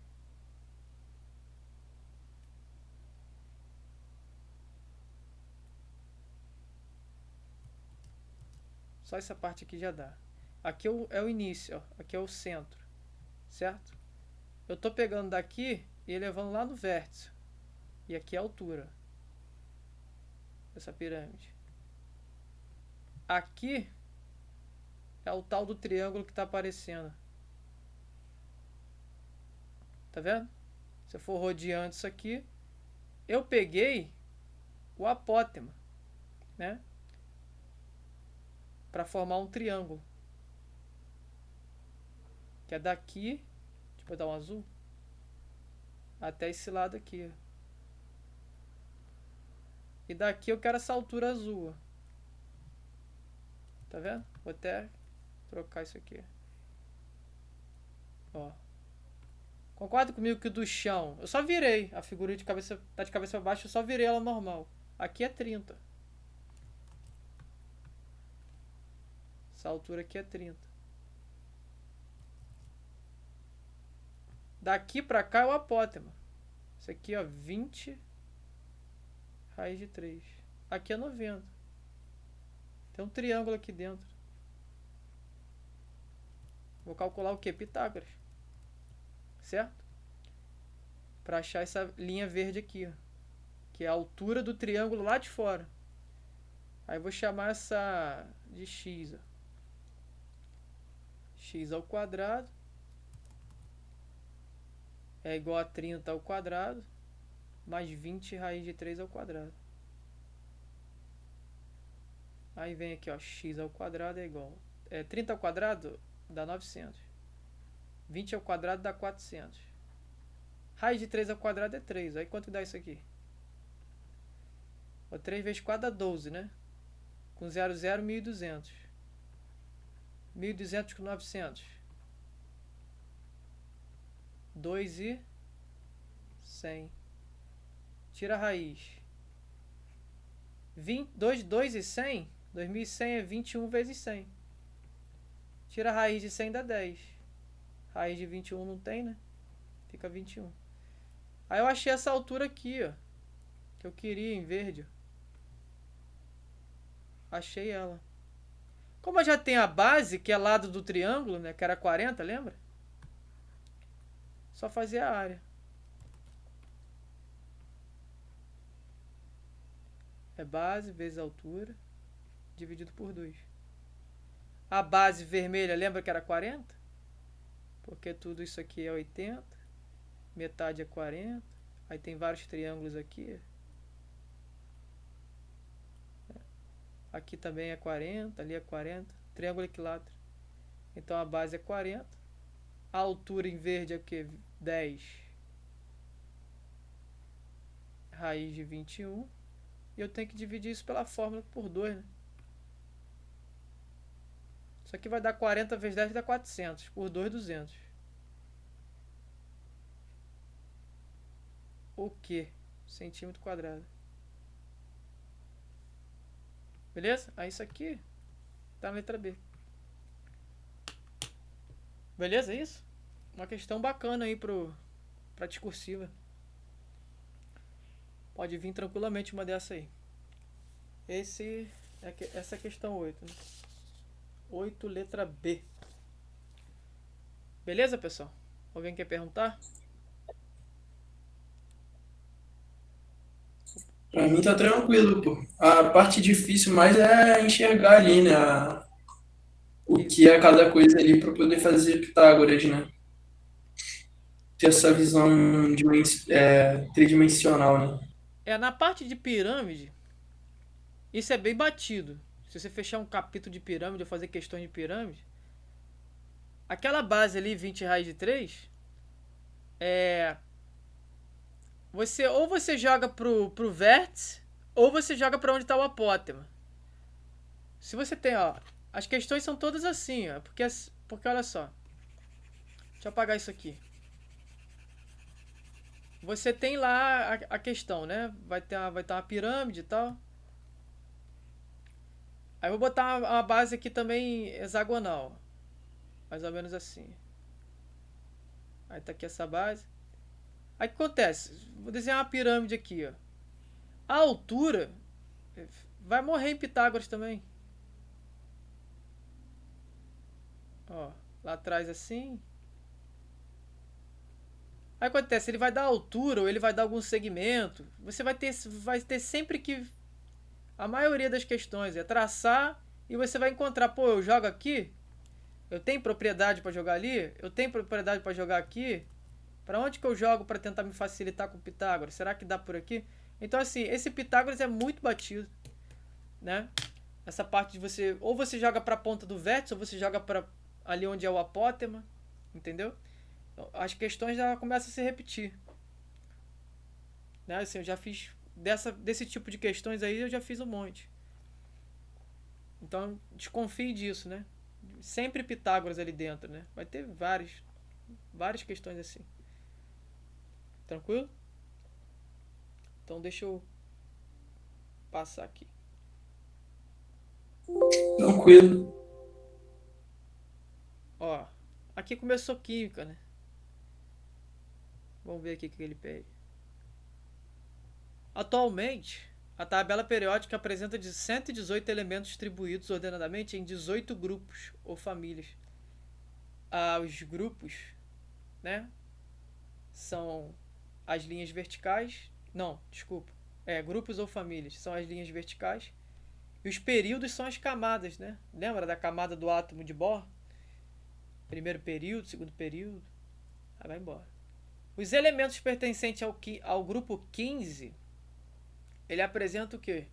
Só essa parte aqui já dá. Aqui é o início, ó. Aqui é o centro. Certo? Eu tô pegando daqui e levando lá no vértice. E aqui é a altura dessa pirâmide. Aqui é o tal do triângulo que tá aparecendo. Tá vendo? Se eu for rodeando isso aqui, eu peguei o apótema, né? Para formar um triângulo. Que é daqui, deixa eu botar um azul, até esse lado aqui. E daqui eu quero essa altura azul. Tá vendo? Vou até trocar isso aqui. Ó. Concorda comigo que o do chão, eu só virei a figura de cabeça, tá de cabeça para baixo, eu só virei ela normal. Aqui é 30. Essa altura aqui é 30. Daqui pra cá é o apótema. Isso aqui, ó, 20 raiz de 3. Aqui é 90. Tem um triângulo aqui dentro. Vou calcular o que? Pitágoras. Certo? Para achar essa linha verde aqui, ó, que é a altura do triângulo lá de fora. Aí eu vou chamar essa de x, ó. X ao quadrado é igual a 30 ao quadrado mais 20 raiz de 3 ao quadrado. Aí vem aqui, ó, x ao quadrado é igual... 30 ao quadrado dá 900. 20 ao quadrado dá 400. Raiz de 3 ao quadrado é 3. Aí quanto dá isso aqui? 3 vezes 4 dá 12, né? Com 0, 0, 1.200. 1.200 com 900. 2 e 100. Tira a raiz. 2 e 100. 2.100 é 21 vezes 100. Tira a raiz de 100 dá 10. Raiz de 21 não tem, né? Fica 21. Aí eu achei essa altura aqui, ó, que eu queria em verde. Achei ela. Como eu já tenho a base, que é lado do triângulo, né, que era 40, lembra? Só fazer a área. É base vezes altura, dividido por 2. A base vermelha, lembra que era 40? Porque tudo isso aqui é 80. Metade é 40. Aí tem vários triângulos aqui. Aqui também é 40, ali é 40. Triângulo equilátero. Então a base é 40. A altura em verde é o que? 10. Raiz de 21. E eu tenho que dividir isso pela fórmula por 2, né? Isso aqui vai dar 40 vezes 10, dá 400. Por 2, 200. O que? Centímetro quadrado. Beleza? Aí isso aqui tá na letra B. Beleza? É isso? Uma questão bacana aí pra discursiva. Pode vir tranquilamente uma dessa aí. Essa é a questão 8, né? 8, letra B. Beleza, pessoal? Alguém quer perguntar? Pra mim tá tranquilo, pô. A parte difícil mais é enxergar ali, né? O Isso. que é cada coisa ali para poder fazer Pitágoras, né? Ter essa visão tridimensional, né? Na parte de pirâmide, isso é bem batido. Se você fechar um capítulo de pirâmide ou fazer questões de pirâmide, aquela base ali, 20 raiz de 3, é... Você joga pro vértice, ou você joga para onde está o apótema. Se você tem, ó... As questões são todas assim, ó. Porque olha só. Deixa eu apagar isso aqui. Você tem lá a questão, né? Vai ter uma pirâmide e tal. Aí eu vou botar uma base aqui também hexagonal. Mais ou menos assim. Aí tá aqui essa base. Aí o que acontece? Vou desenhar uma pirâmide aqui, ó. A altura vai morrer em Pitágoras também. Ó, lá atrás assim. Aí acontece, ele vai dar altura ou ele vai dar algum segmento. Você vai ter sempre que... A maioria das questões é traçar e você vai encontrar, pô, eu jogo aqui, eu tenho propriedade para jogar ali, eu tenho propriedade para jogar aqui. Para onde que eu jogo para tentar me facilitar com o Pitágoras? Será que dá por aqui? Então assim, esse Pitágoras é muito batido, né? Essa parte de você, ou você joga para a ponta do vértice, ou você joga para ali onde é o apótema, entendeu? Então, as questões já começam a se repetir, né? Assim, eu já fiz desse tipo de questões aí, eu já fiz um monte. Então, desconfie disso, né? Sempre Pitágoras ali dentro, né? Vai ter várias questões assim. Tranquilo? Então deixa eu passar aqui. Tranquilo. Ó, aqui começou química, né? Vamos ver aqui o que ele pede. Atualmente, a tabela periódica apresenta de 118 elementos distribuídos ordenadamente em 18 grupos ou famílias. Os grupos, né, são as linhas verticais. Não, desculpa. Grupos ou famílias são as linhas verticais. E os períodos são as camadas, né? Lembra da camada do átomo de Bohr? Primeiro período, segundo período. Aí vai embora. Os elementos pertencentes ao grupo 15, ele apresenta o quê?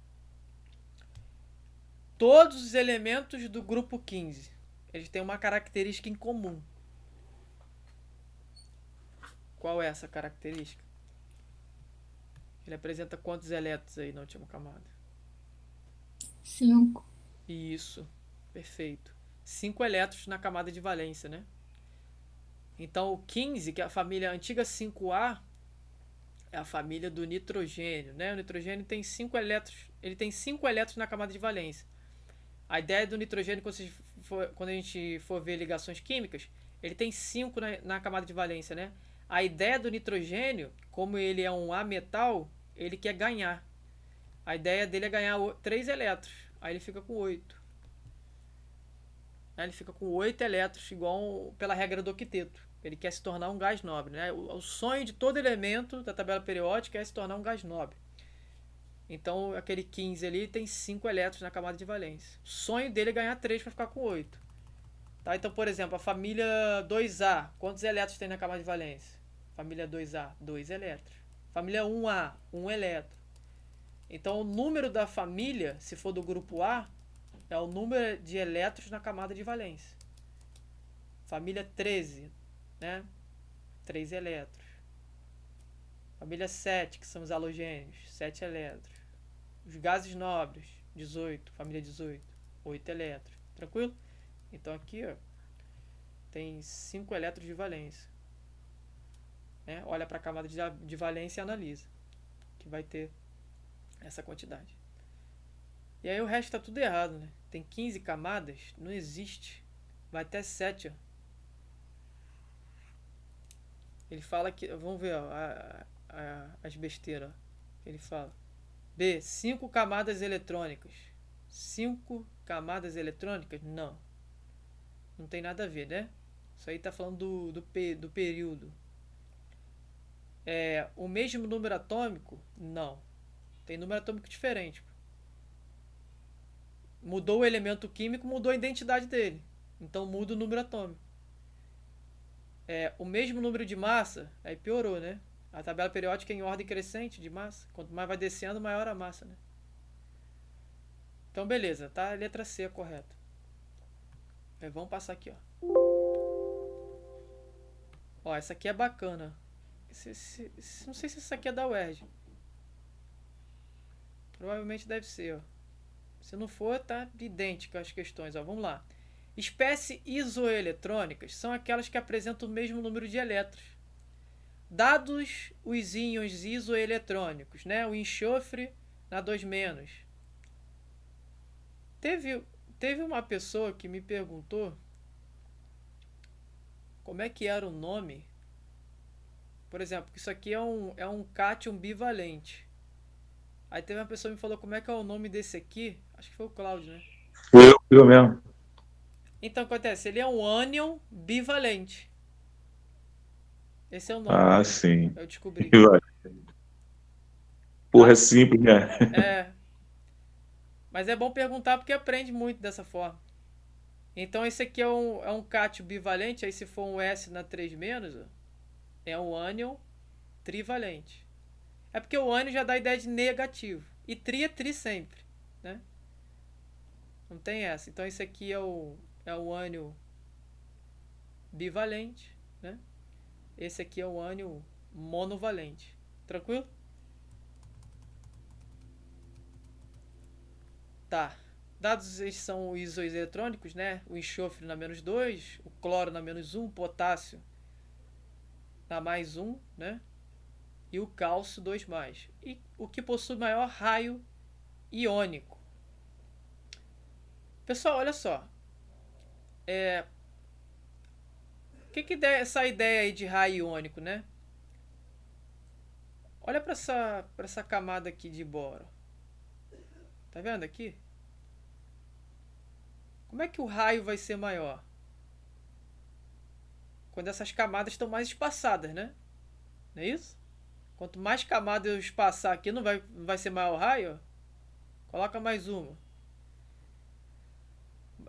Todos os elementos do grupo 15, eles têm uma característica em comum. Qual é essa característica? Ele apresenta quantos elétrons aí na última camada? 5. Isso, perfeito. 5 elétrons na camada de valência, né? Então o 15, que é a família antiga 5A, é a família do nitrogênio, né? O nitrogênio tem 5 elétrons, ele tem 5 elétrons na camada de valência. A ideia do nitrogênio, quando a gente for ver ligações químicas, ele tem 5 na camada de valência, né? A ideia do nitrogênio, como ele é um ametal, ele quer ganhar. A ideia dele é ganhar 3 elétrons. Aí ele fica com 8. Ele fica com 8 elétrons, igual pela regra do octeto. Ele quer se tornar um gás nobre, né? O sonho de todo elemento da tabela periódica é se tornar um gás nobre. Então, aquele 15 ali tem 5 elétrons na camada de valência. O sonho dele é ganhar 3 para ficar com 8. Tá? Então, por exemplo, a família 2A, quantos elétrons tem na camada de valência? Família 2A, 2 elétrons. Família 1A, 1 elétron. Então, o número da família, se for do grupo A, é o número de elétrons na camada de valência. Família 13, né? 3 elétrons. Família 7, que são os halogênios, 7 elétrons. Os gases nobres, 18, família 18, 8 elétrons. Tranquilo? Então aqui, ó, tem 5 elétrons de valência. Né? Olha para a camada de valência e analisa, que vai ter essa quantidade. E aí o resto está tudo errado, né? Tem 15 camadas, não existe. Vai até 7, ó. Ele fala que... Vamos ver, ó, as besteiras. Ele fala. B. 5 camadas eletrônicas. 5 camadas eletrônicas? Não. Não tem nada a ver, né? Isso aí tá falando do período. O mesmo número atômico? Não. Tem número atômico diferente. Mudou o elemento químico, mudou a identidade dele. Então muda o número atômico. O mesmo número de massa, aí piorou, né? A tabela periódica é em ordem crescente de massa. Quanto mais vai descendo, maior a massa, né? Então, beleza. Tá? A letra C é correta. Vamos passar aqui, ó. Ó, essa aqui é bacana. Não sei se essa aqui é da UERJ. Provavelmente deve ser, ó. Se não for, tá idêntica as questões, ó. Vamos lá. Espécies isoeletrônicas são aquelas que apresentam o mesmo número de elétrons. Dados os íons isoeletrônicos, né? O enxofre na 2-. Teve uma pessoa que me perguntou como é que era o nome. Por exemplo, isso aqui é um cátion bivalente. Aí teve uma pessoa que me falou como é que é o nome desse aqui. Acho que foi o Cláudio, né? Eu mesmo. Então acontece, ele é um ânion bivalente. Esse é o nome. Ah, sim. Eu descobri. Porra, é simples, né? Mas é bom perguntar porque aprende muito dessa forma. Então esse aqui é um cátion bivalente. Aí se for um S na 3-, ó, é um ânion trivalente. É porque o ânion já dá a ideia de negativo. E tri é tri sempre, né? Não tem essa. Então esse aqui é o ânion bivalente, né? Esse aqui é o ânion monovalente. Tranquilo? Tá. Dados esses são isóis eletrônicos, né? O enxofre na -2, o cloro na -1, o potássio na +1, né? E o cálcio 2+. E o que possui maior raio iônico. Pessoal, olha só. O que é essa ideia aí de raio iônico, né? Olha para essa camada aqui de boro. Tá vendo aqui? Como é que o raio vai ser maior? Quando essas camadas estão mais espaçadas, né? Não é isso? Quanto mais camadas eu espaçar aqui, não vai ser maior o raio? Coloca mais uma.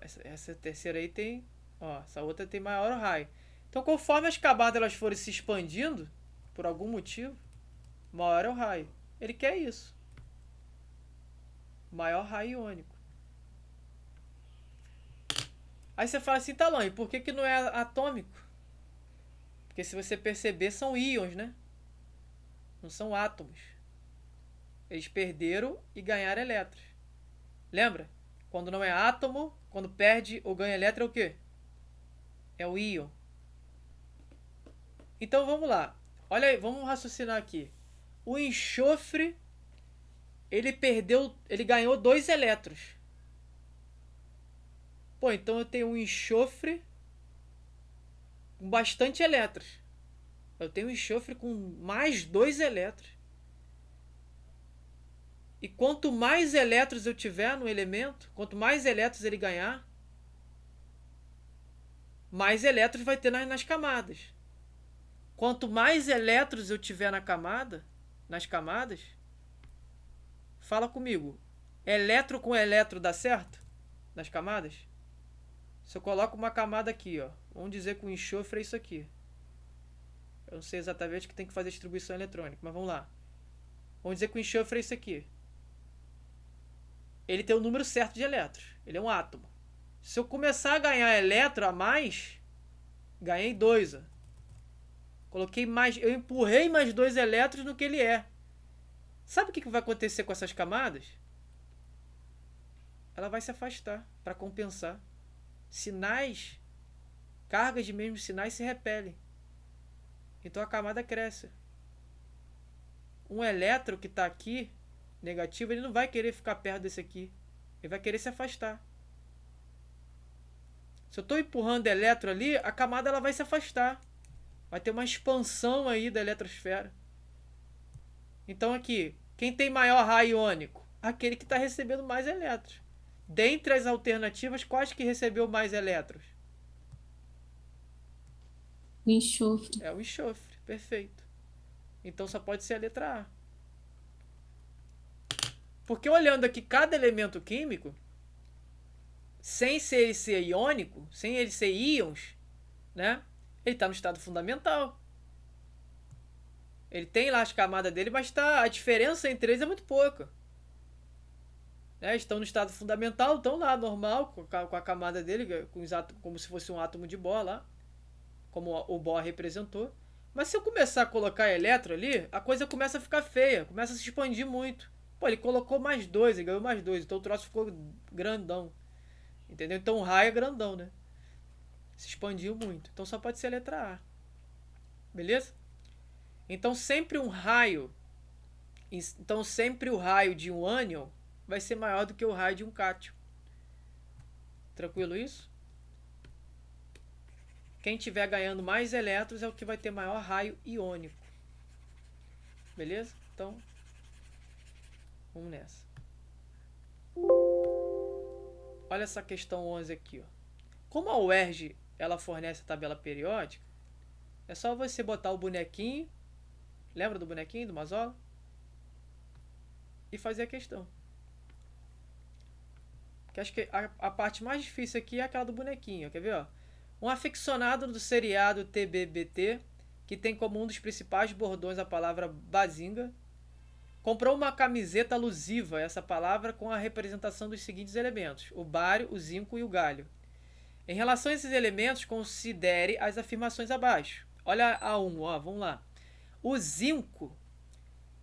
Essa terceira aí tem... Ó, essa outra tem maior raio. Então, conforme as camadas elas forem se expandindo, por algum motivo, maior é o raio. Ele quer isso. Maior raio iônico. Aí você fala assim, Talão, e por que não é atômico? Porque se você perceber, são íons, né? Não são átomos. Eles perderam e ganharam elétrons. Lembra? Quando não é átomo, quando perde ou ganha elétron é o quê? É o íon. Então vamos lá. Olha aí, vamos raciocinar aqui. O enxofre, ele ganhou 2 elétrons. Pô, então eu tenho um enxofre com bastante elétrons. Eu tenho um enxofre com mais 2 elétrons. E quanto mais elétrons eu tiver no elemento, quanto mais elétrons ele ganhar, mais elétrons vai ter nas camadas. Quanto mais elétrons eu tiver nas camadas, fala comigo. Elétron com elétron dá certo? Nas camadas? Se eu coloco uma camada aqui, ó, vamos dizer que o enxofre é isso aqui. Eu não sei exatamente que tem que fazer distribuição eletrônica, mas vamos lá. Vamos dizer que o enxofre é isso aqui. Ele tem o número certo de elétrons. Ele é um átomo. Se eu começar a ganhar elétron a mais, ganhei 2. Ó. Eu empurrei mais 2 elétrons no que ele é. Sabe o que vai acontecer com essas camadas? Ela vai se afastar para compensar. Cargas de mesmos sinais se repelem. Então a camada cresce. Um elétron que está aqui, negativo, ele não vai querer ficar perto desse aqui. Ele vai querer se afastar. Se eu estou empurrando elétron ali, a camada ela vai se afastar. Vai ter uma expansão aí da eletrosfera. Então aqui, Quem tem maior raio iônico? Aquele que está recebendo mais elétrons. Dentre as alternativas, quais que recebeu mais elétrons? O enxofre. É o enxofre, perfeito. Então só pode ser a letra A. Porque olhando aqui cada elemento químico, sem ele ser iônico, sem ele ser íons, né? Ele está no estado fundamental. Ele tem lá as camadas dele, mas a diferença entre eles é muito pouca. Né? Estão no estado fundamental, estão lá normal, com a camada dele, como se fosse um átomo de Bohr lá, como o Bohr representou. Mas se eu começar a colocar elétron ali, a coisa começa a ficar feia, começa a se expandir muito. Pô, ele colocou mais 2, ele ganhou mais 2, então o troço ficou grandão. Entendeu? Então o raio é grandão, né? Se expandiu muito. Então só pode ser a letra A. Beleza? Então sempre um raio. Então sempre o raio de um ânion vai ser maior do que o raio de um cátion. Tranquilo isso? Quem tiver ganhando mais elétrons é o que vai ter maior raio iônico. Beleza? Então, vamos nessa. Olha essa questão 11 aqui, ó. Como a UERJ ela fornece a tabela periódica, é só você botar o bonequinho, lembra do bonequinho do Mazola? E fazer a questão. Que acho que a parte mais difícil aqui é aquela do bonequinho, quer ver, ó? Um aficionado do seriado TBBT, que tem como um dos principais bordões a palavra bazinga, comprou uma camiseta alusiva a essa palavra com a representação dos seguintes elementos: o bário, o zinco e o galho. Em relação a esses elementos, considere as afirmações abaixo. Olha a 1, ó, vamos lá. O zinco,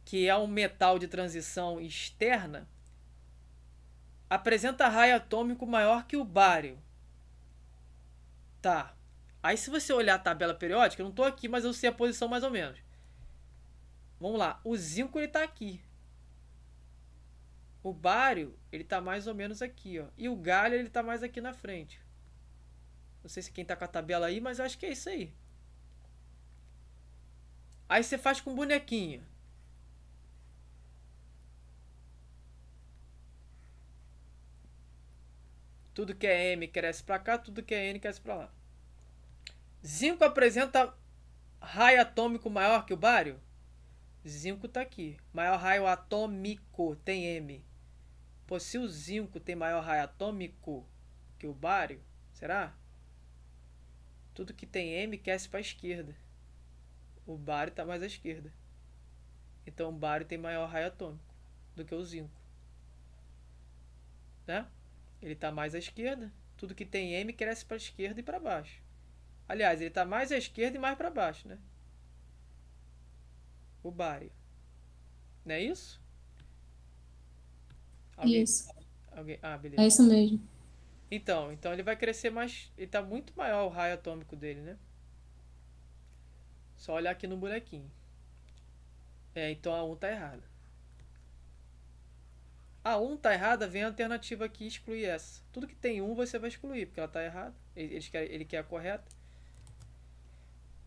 que é um metal de transição externa, apresenta raio atômico maior que o bário. Tá. Aí se você olhar a tabela periódica, eu não estou aqui, mas eu sei a posição mais ou menos. Vamos lá. O zinco ele está aqui. O bário ele está mais ou menos aqui, ó. E o galho ele está mais aqui na frente. Não sei se quem está com a tabela aí, mas eu acho que é isso aí. Aí você faz com bonequinho. Tudo que é M cresce para cá, tudo que é N cresce para lá. Zinco apresenta raio atômico maior que o bário? Zinco está aqui. Maior raio atômico tem M. Pô, se o zinco tem maior raio atômico que o bário, será? Tudo que tem M cresce para a esquerda. O bário está mais à esquerda. Então o bário tem maior raio atômico do que o zinco. Né? Ele está mais à esquerda. Tudo que tem M cresce para a esquerda e para baixo. Aliás, ele está mais à esquerda e mais para baixo, né? O bário. Não é isso? Isso. Beleza. É isso mesmo. Então ele vai crescer mais. Ele está muito maior o raio atômico dele, né? Só olhar aqui no bonequinho. Então a 1 está errada. A 1 está errada, vem a alternativa aqui e exclui essa. Tudo que tem 1 você vai excluir, porque ela está errada. Ele quer a correta.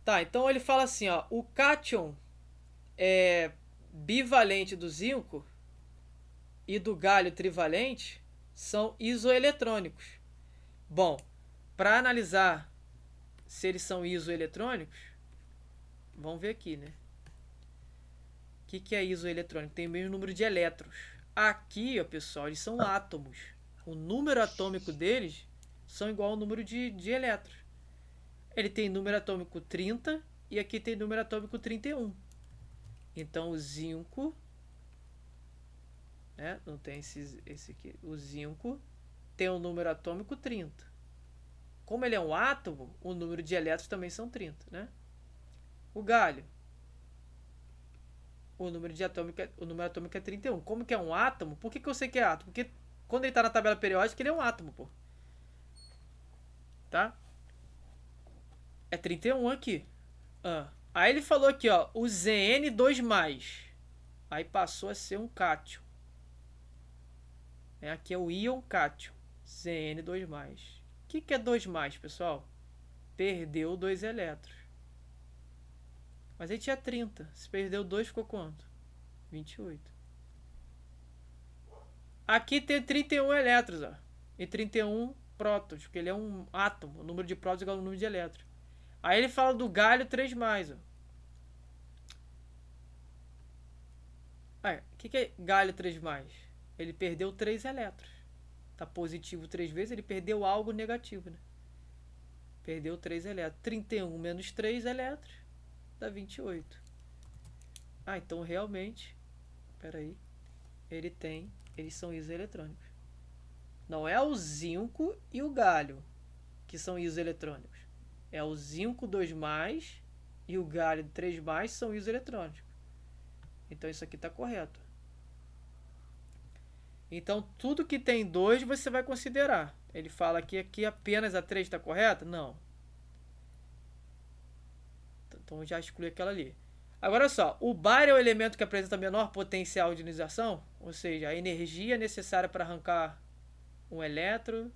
Tá, então ele fala assim, ó. O cátion é bivalente do zinco e do galho trivalente são isoeletrônicos. Bom, para analisar se eles são isoeletrônicos, vamos ver aqui, né? O que é isoeletrônico? Tem o mesmo número de elétrons. Aqui, ó, pessoal, eles são átomos. O número atômico deles são igual ao número de elétrons. Ele tem número atômico 30 e aqui tem número atômico 31. Então o zinco, né, não tem esse aqui. O zinco tem um número atômico 30. Como ele é um átomo, o número de elétrons também são 30, né? O galho, o número atômico é 31. Como que é um átomo? Por que eu sei que é átomo? Porque quando ele está na tabela periódica, ele é um átomo, pô. Tá? É 31 aqui. Aí ele falou aqui, ó, o Zn2+. Aí passou a ser um cátion. Aqui é o íon cátion. Zn2+. O que é 2+, pessoal? Perdeu 2 elétrons. Mas aí tinha 30. Se perdeu 2, ficou quanto? 28. Aqui tem 31 elétrons, ó. E 31 prótons, porque ele é um átomo. O número de prótons é igual ao número de elétrons. Aí ele fala do galho 3+, ó. O que é galho 3+? Ele perdeu 3 elétrons. Tá positivo 3 vezes, ele perdeu algo negativo, né? Perdeu 3 elétrons. 31 menos 3 elétrons dá 28. Então realmente, peraí, eles são isoeletrônicos. Não é o zinco e o galho que são isoeletrônicos. É o zinco 2+, e o galho 3+, são isoeletrônicos. Então isso aqui está correto. Então tudo que tem 2 você vai considerar. Ele fala que aqui apenas a 3 está correta? Não. Então já exclui aquela ali. Agora olha só, o bário é o elemento que apresenta menor potencial de ionização, ou seja, a energia necessária para arrancar um elétron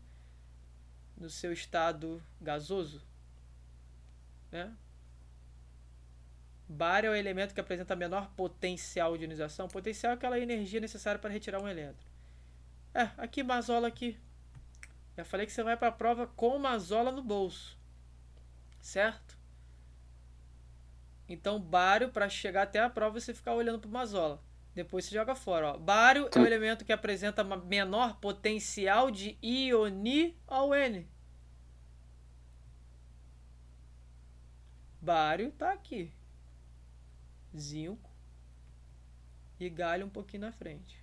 no seu estado gasoso, né? Bário é o elemento que apresenta menor potencial de ionização. Potencial é aquela energia necessária para retirar um elétron. Aqui mazola aqui. Já falei que você vai para a prova com mazola no bolso, certo? Então bário, para chegar até a prova, você ficar olhando para o mazola. Depois você joga fora, ó. Bário é o elemento que apresenta menor potencial de ioni ao N. Bário tá aqui. Zinco e galho um pouquinho na frente.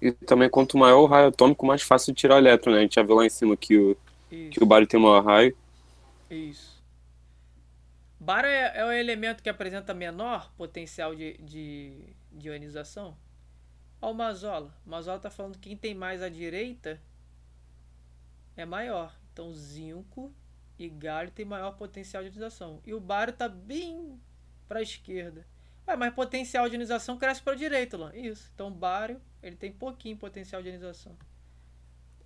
E também, quanto maior o raio atômico, mais fácil de tirar o elétron, né? A gente já viu lá em cima que o bário tem o maior raio. Isso. Bário é o elemento que apresenta menor potencial de ionização. Olha o mazola. O mazola está falando que quem tem mais à direita é maior. Então, zinco e galho tem maior potencial de ionização. E o bário está bem para a esquerda. Mas potencial de ionização cresce para a direita, lá. Isso. Então, bário, ele tem pouquinho potencial de ionização.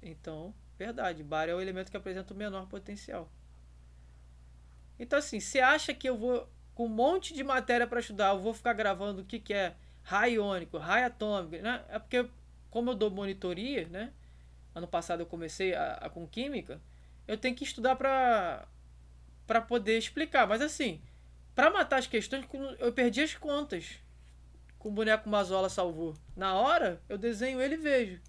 Então, verdade. Bário é o elemento que apresenta o menor potencial. Então, assim, você acha que eu vou, com um monte de matéria para estudar, eu vou ficar gravando o que é raio iônico, raio atômico, né? É porque, como eu dou monitoria, né? Ano passado eu comecei com química, eu tenho que estudar para poder explicar. Mas, assim, para matar as questões, eu perdi as contas com o boneco Mazola salvou. Na hora, eu desenho ele e vejo.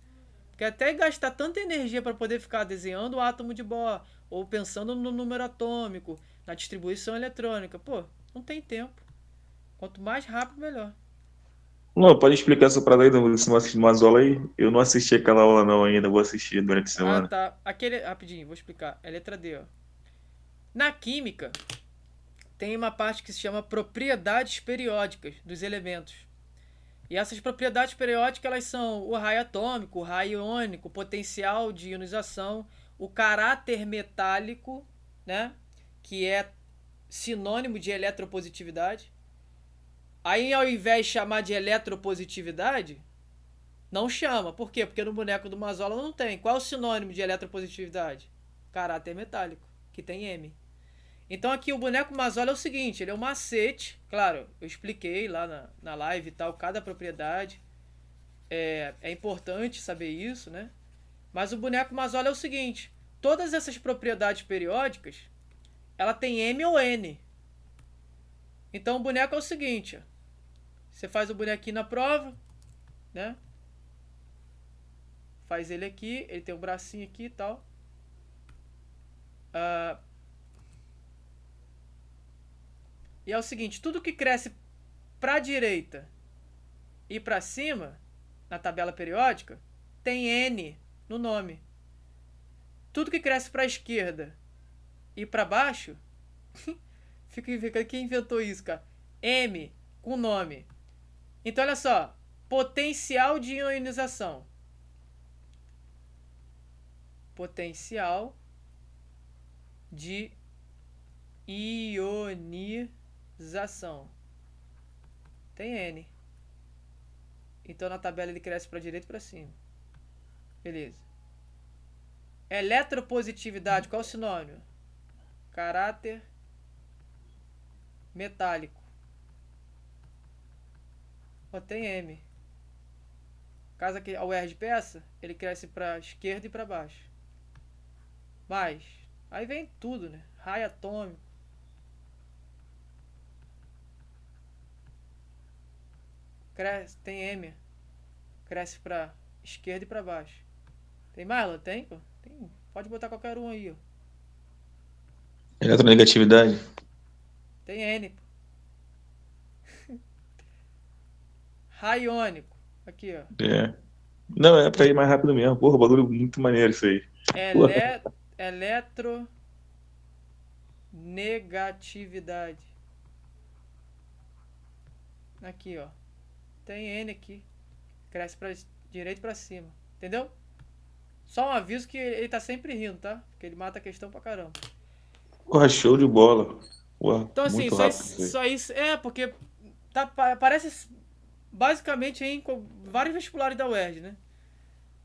Porque até gastar tanta energia para poder ficar desenhando o átomo de Bohr, ou pensando no número atômico, na distribuição eletrônica, não tem tempo. Quanto mais rápido, melhor. Não, pode explicar essa parada aí desse Mazola aí? Eu não assisti aquela aula não ainda, vou assistir durante a semana. Tá. Rapidinho, vou explicar. É letra D, ó. Na química, tem uma parte que se chama propriedades periódicas dos elementos. E essas propriedades periódicas, elas são o raio atômico, o raio iônico, o potencial de ionização, o caráter metálico, né? Que é sinônimo de eletropositividade. Aí, ao invés de chamar de eletropositividade, não chama. Por quê? Porque no boneco do Mazola não tem. Qual é o sinônimo de eletropositividade? Caráter metálico, que tem M. Então aqui o boneco Mazola é o seguinte, ele é um macete. Claro, eu expliquei lá na live e tal, cada propriedade. É importante saber isso, né? Mas o boneco Mazola é o seguinte, todas essas propriedades periódicas, ela tem M ou N. Então o boneco é o seguinte, ó. Você faz o bonequinho na prova, né? Faz ele aqui, ele tem um bracinho aqui e tal. E é o seguinte, tudo que cresce para a direita e para cima, na tabela periódica, tem N no nome. Tudo que cresce para a esquerda e para baixo, fica quem inventou isso, cara? M com nome. Então, olha só, potencial de ionização. Potencial de ionização. Tem N. Então na tabela ele cresce para a direita e para cima. Beleza. Eletropositividade, qual é o sinônimo? Caráter metálico. Tem M. Caso que a UERJ peça, ele cresce para esquerda e para baixo. Mais. Aí vem tudo, né? Raio atômico. Cresce, tem M. Cresce para esquerda e para baixo. Tem mais, Alan? Tem, pô? Tem. Pode botar qualquer um aí, ó. Eletronegatividade. Tem N, pô. Raio iônico. Aqui, ó. É. Não, é pra ir mais rápido mesmo. Porra, bagulho muito maneiro isso aí. Porra. Eletronegatividade. Aqui, ó. Tem N aqui. Cresce pra direita e pra cima. Entendeu? Só um aviso que ele tá sempre rindo, tá? Porque ele mata a questão pra caramba. Porra, show de bola. Porra, Então, assim, muito rápido isso aí. só isso. É, porque parece basicamente em vários vestibulares da UERJ, né?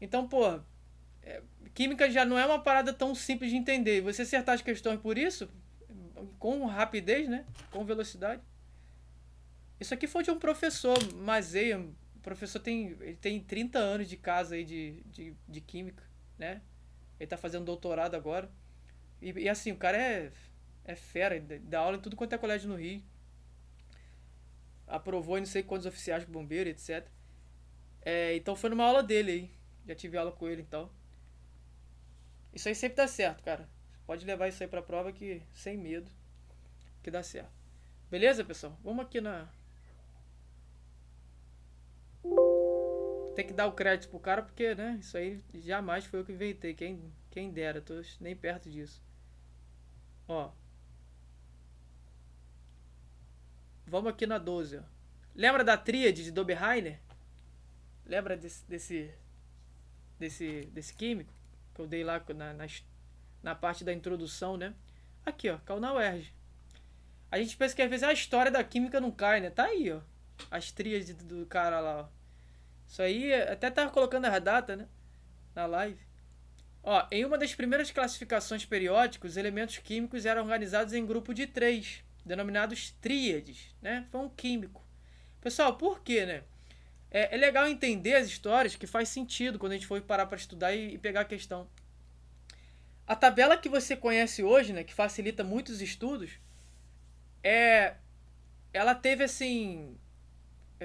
Então, pô, química já não é uma parada tão simples de entender. E você acertar as questões por isso, com rapidez, né? Com velocidade. Isso aqui foi de um professor, Mazeia. O professor ele tem 30 anos de casa aí de química, né? Ele tá fazendo doutorado agora. E assim, o cara é fera, ele dá aula em tudo quanto é colégio no Rio. Aprovou em não sei quantos oficiais de bombeiro, etc. Então foi numa aula dele aí. Já tive aula com ele, então. Isso aí sempre dá certo, cara. Pode levar isso aí pra prova que sem medo que dá certo. Beleza, pessoal? Vamos aqui na... Tem que dar o crédito pro cara porque, né? Isso aí jamais foi eu que inventei. Quem dera, tô nem perto disso. Ó. Vamos aqui na 12, ó. Lembra da tríade de Dobereiner? Lembra desse químico? Que eu dei lá na parte da introdução, né? Aqui, ó. Caiu na UERJ. A gente pensa que às vezes a história da química não cai, né? Tá aí, ó. As tríades do cara lá, ó. Isso aí, até tava colocando as datas, né? Na live. Ó, em uma das primeiras classificações periódicas, os elementos químicos eram organizados em grupo de 3, denominados tríades, né? Foi um químico. Pessoal, por quê, né? É legal entender as histórias que faz sentido quando a gente for parar para estudar e pegar a questão. A tabela que você conhece hoje, né, que facilita muitos estudos, ela teve assim...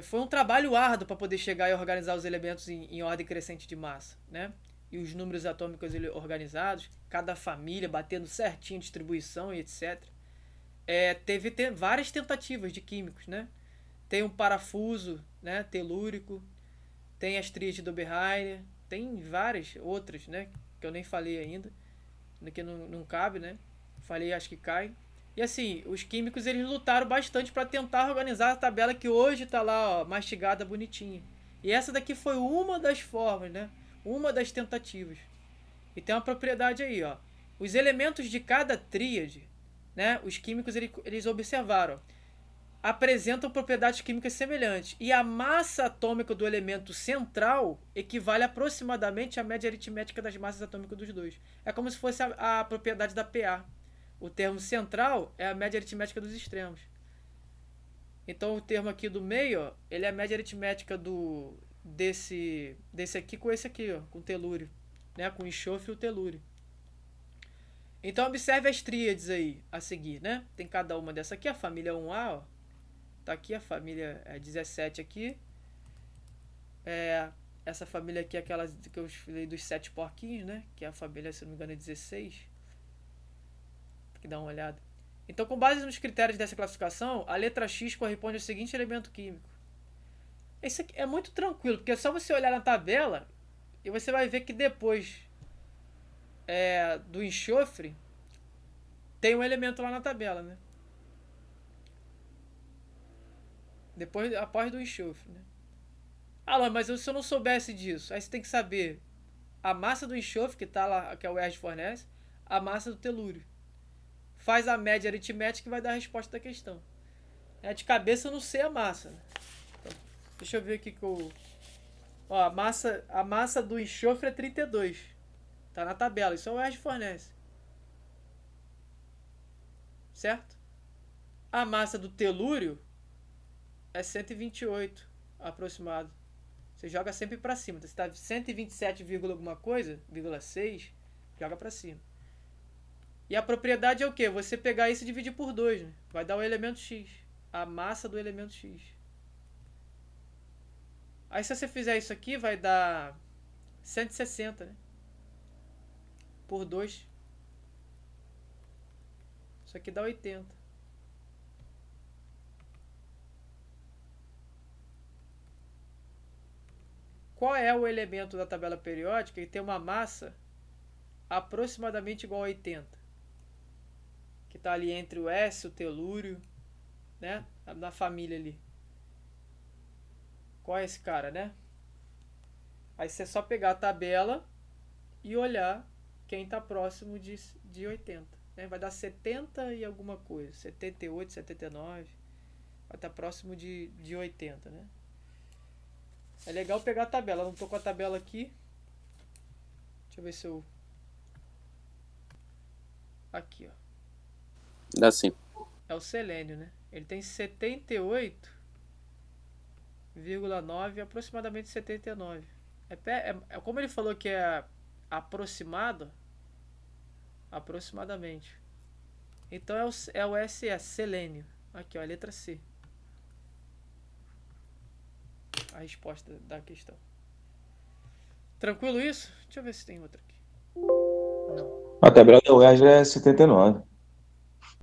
Foi um trabalho árduo para poder chegar e organizar os elementos em ordem crescente de massa, né? E os números atômicos organizados, cada família batendo certinho, distribuição e etc. Teve várias tentativas de químicos, né? Tem um parafuso, né, telúrico, tem as tríades de Dobereiner, tem várias outras, né, que eu nem falei ainda, que não cabe, né? Falei, acho que cai. E assim, os químicos eles lutaram bastante para tentar organizar a tabela que hoje está lá, ó, mastigada, bonitinha. E essa daqui foi uma das formas, né? Uma das tentativas. E tem uma propriedade aí, ó. Os elementos de cada tríade, né? Os químicos eles observaram, apresentam propriedades químicas semelhantes. E a massa atômica do elemento central equivale aproximadamente à média aritmética das massas atômicas dos dois. É como se fosse a propriedade da PA. O termo central é a média aritmética dos extremos. Então o termo aqui do meio, ó, ele é a média aritmética desse aqui com esse aqui, ó, com o telúrio, né, com o enxofre e o telúrio. Então observe as tríades aí a seguir, né? Tem cada uma dessa aqui, a família 1A, ó. Tá aqui a família 17 aqui. Essa família aqui é aquela que eu falei dos 7 porquinhos, né? Que é a família, se não me engano, é 16. Tem que dar uma olhada. Então, com base nos critérios dessa classificação, a letra X corresponde ao seguinte elemento químico. Isso aqui é muito tranquilo, porque é só você olhar na tabela e você vai ver que depois do enxofre tem um elemento lá na tabela, né? Após do enxofre, né? Ah, mas se eu não soubesse disso, aí você tem que saber a massa do enxofre, que tá lá, que a UERJ fornece, a massa do telúrio. Faz a média aritmética e vai dar a resposta da questão. De cabeça eu não sei a massa, né? Então, deixa eu ver aqui que eu... Ó, a massa do enxofre é 32. Tá na tabela, isso a UERJ fornece. Certo? A massa do telúrio é 128, aproximado. Você joga sempre para cima. Então, você está 127, alguma coisa, 6, joga para cima. E a propriedade é o quê? Você pegar isso e dividir por 2, né? Vai dar o elemento x. A massa do elemento x. Aí se você fizer isso aqui, vai dar 160, né? Por 2. Isso aqui dá 80. Qual é o elemento da tabela periódica que tem uma massa aproximadamente igual a 80? Que está ali entre o S, o telúrio, né? Na família ali. Qual é esse cara, né? Aí você é só pegar a tabela e olhar quem está próximo de 80. Né? Vai dar 70 e alguma coisa. 78, 79. Vai estar próximo de 80, né? É legal pegar a tabela. Eu não estou com a tabela aqui. Deixa eu ver se eu... Aqui, ó. Dá sim. É o selênio, né? Ele tem 78,9, aproximadamente 79. Como ele falou que é aproximado, aproximadamente. Então é o SS, selênio. Aqui, ó, a letra C. A resposta da questão. Tranquilo isso? Deixa eu ver se tem outra aqui. Não. A tabela da UERJ é 79.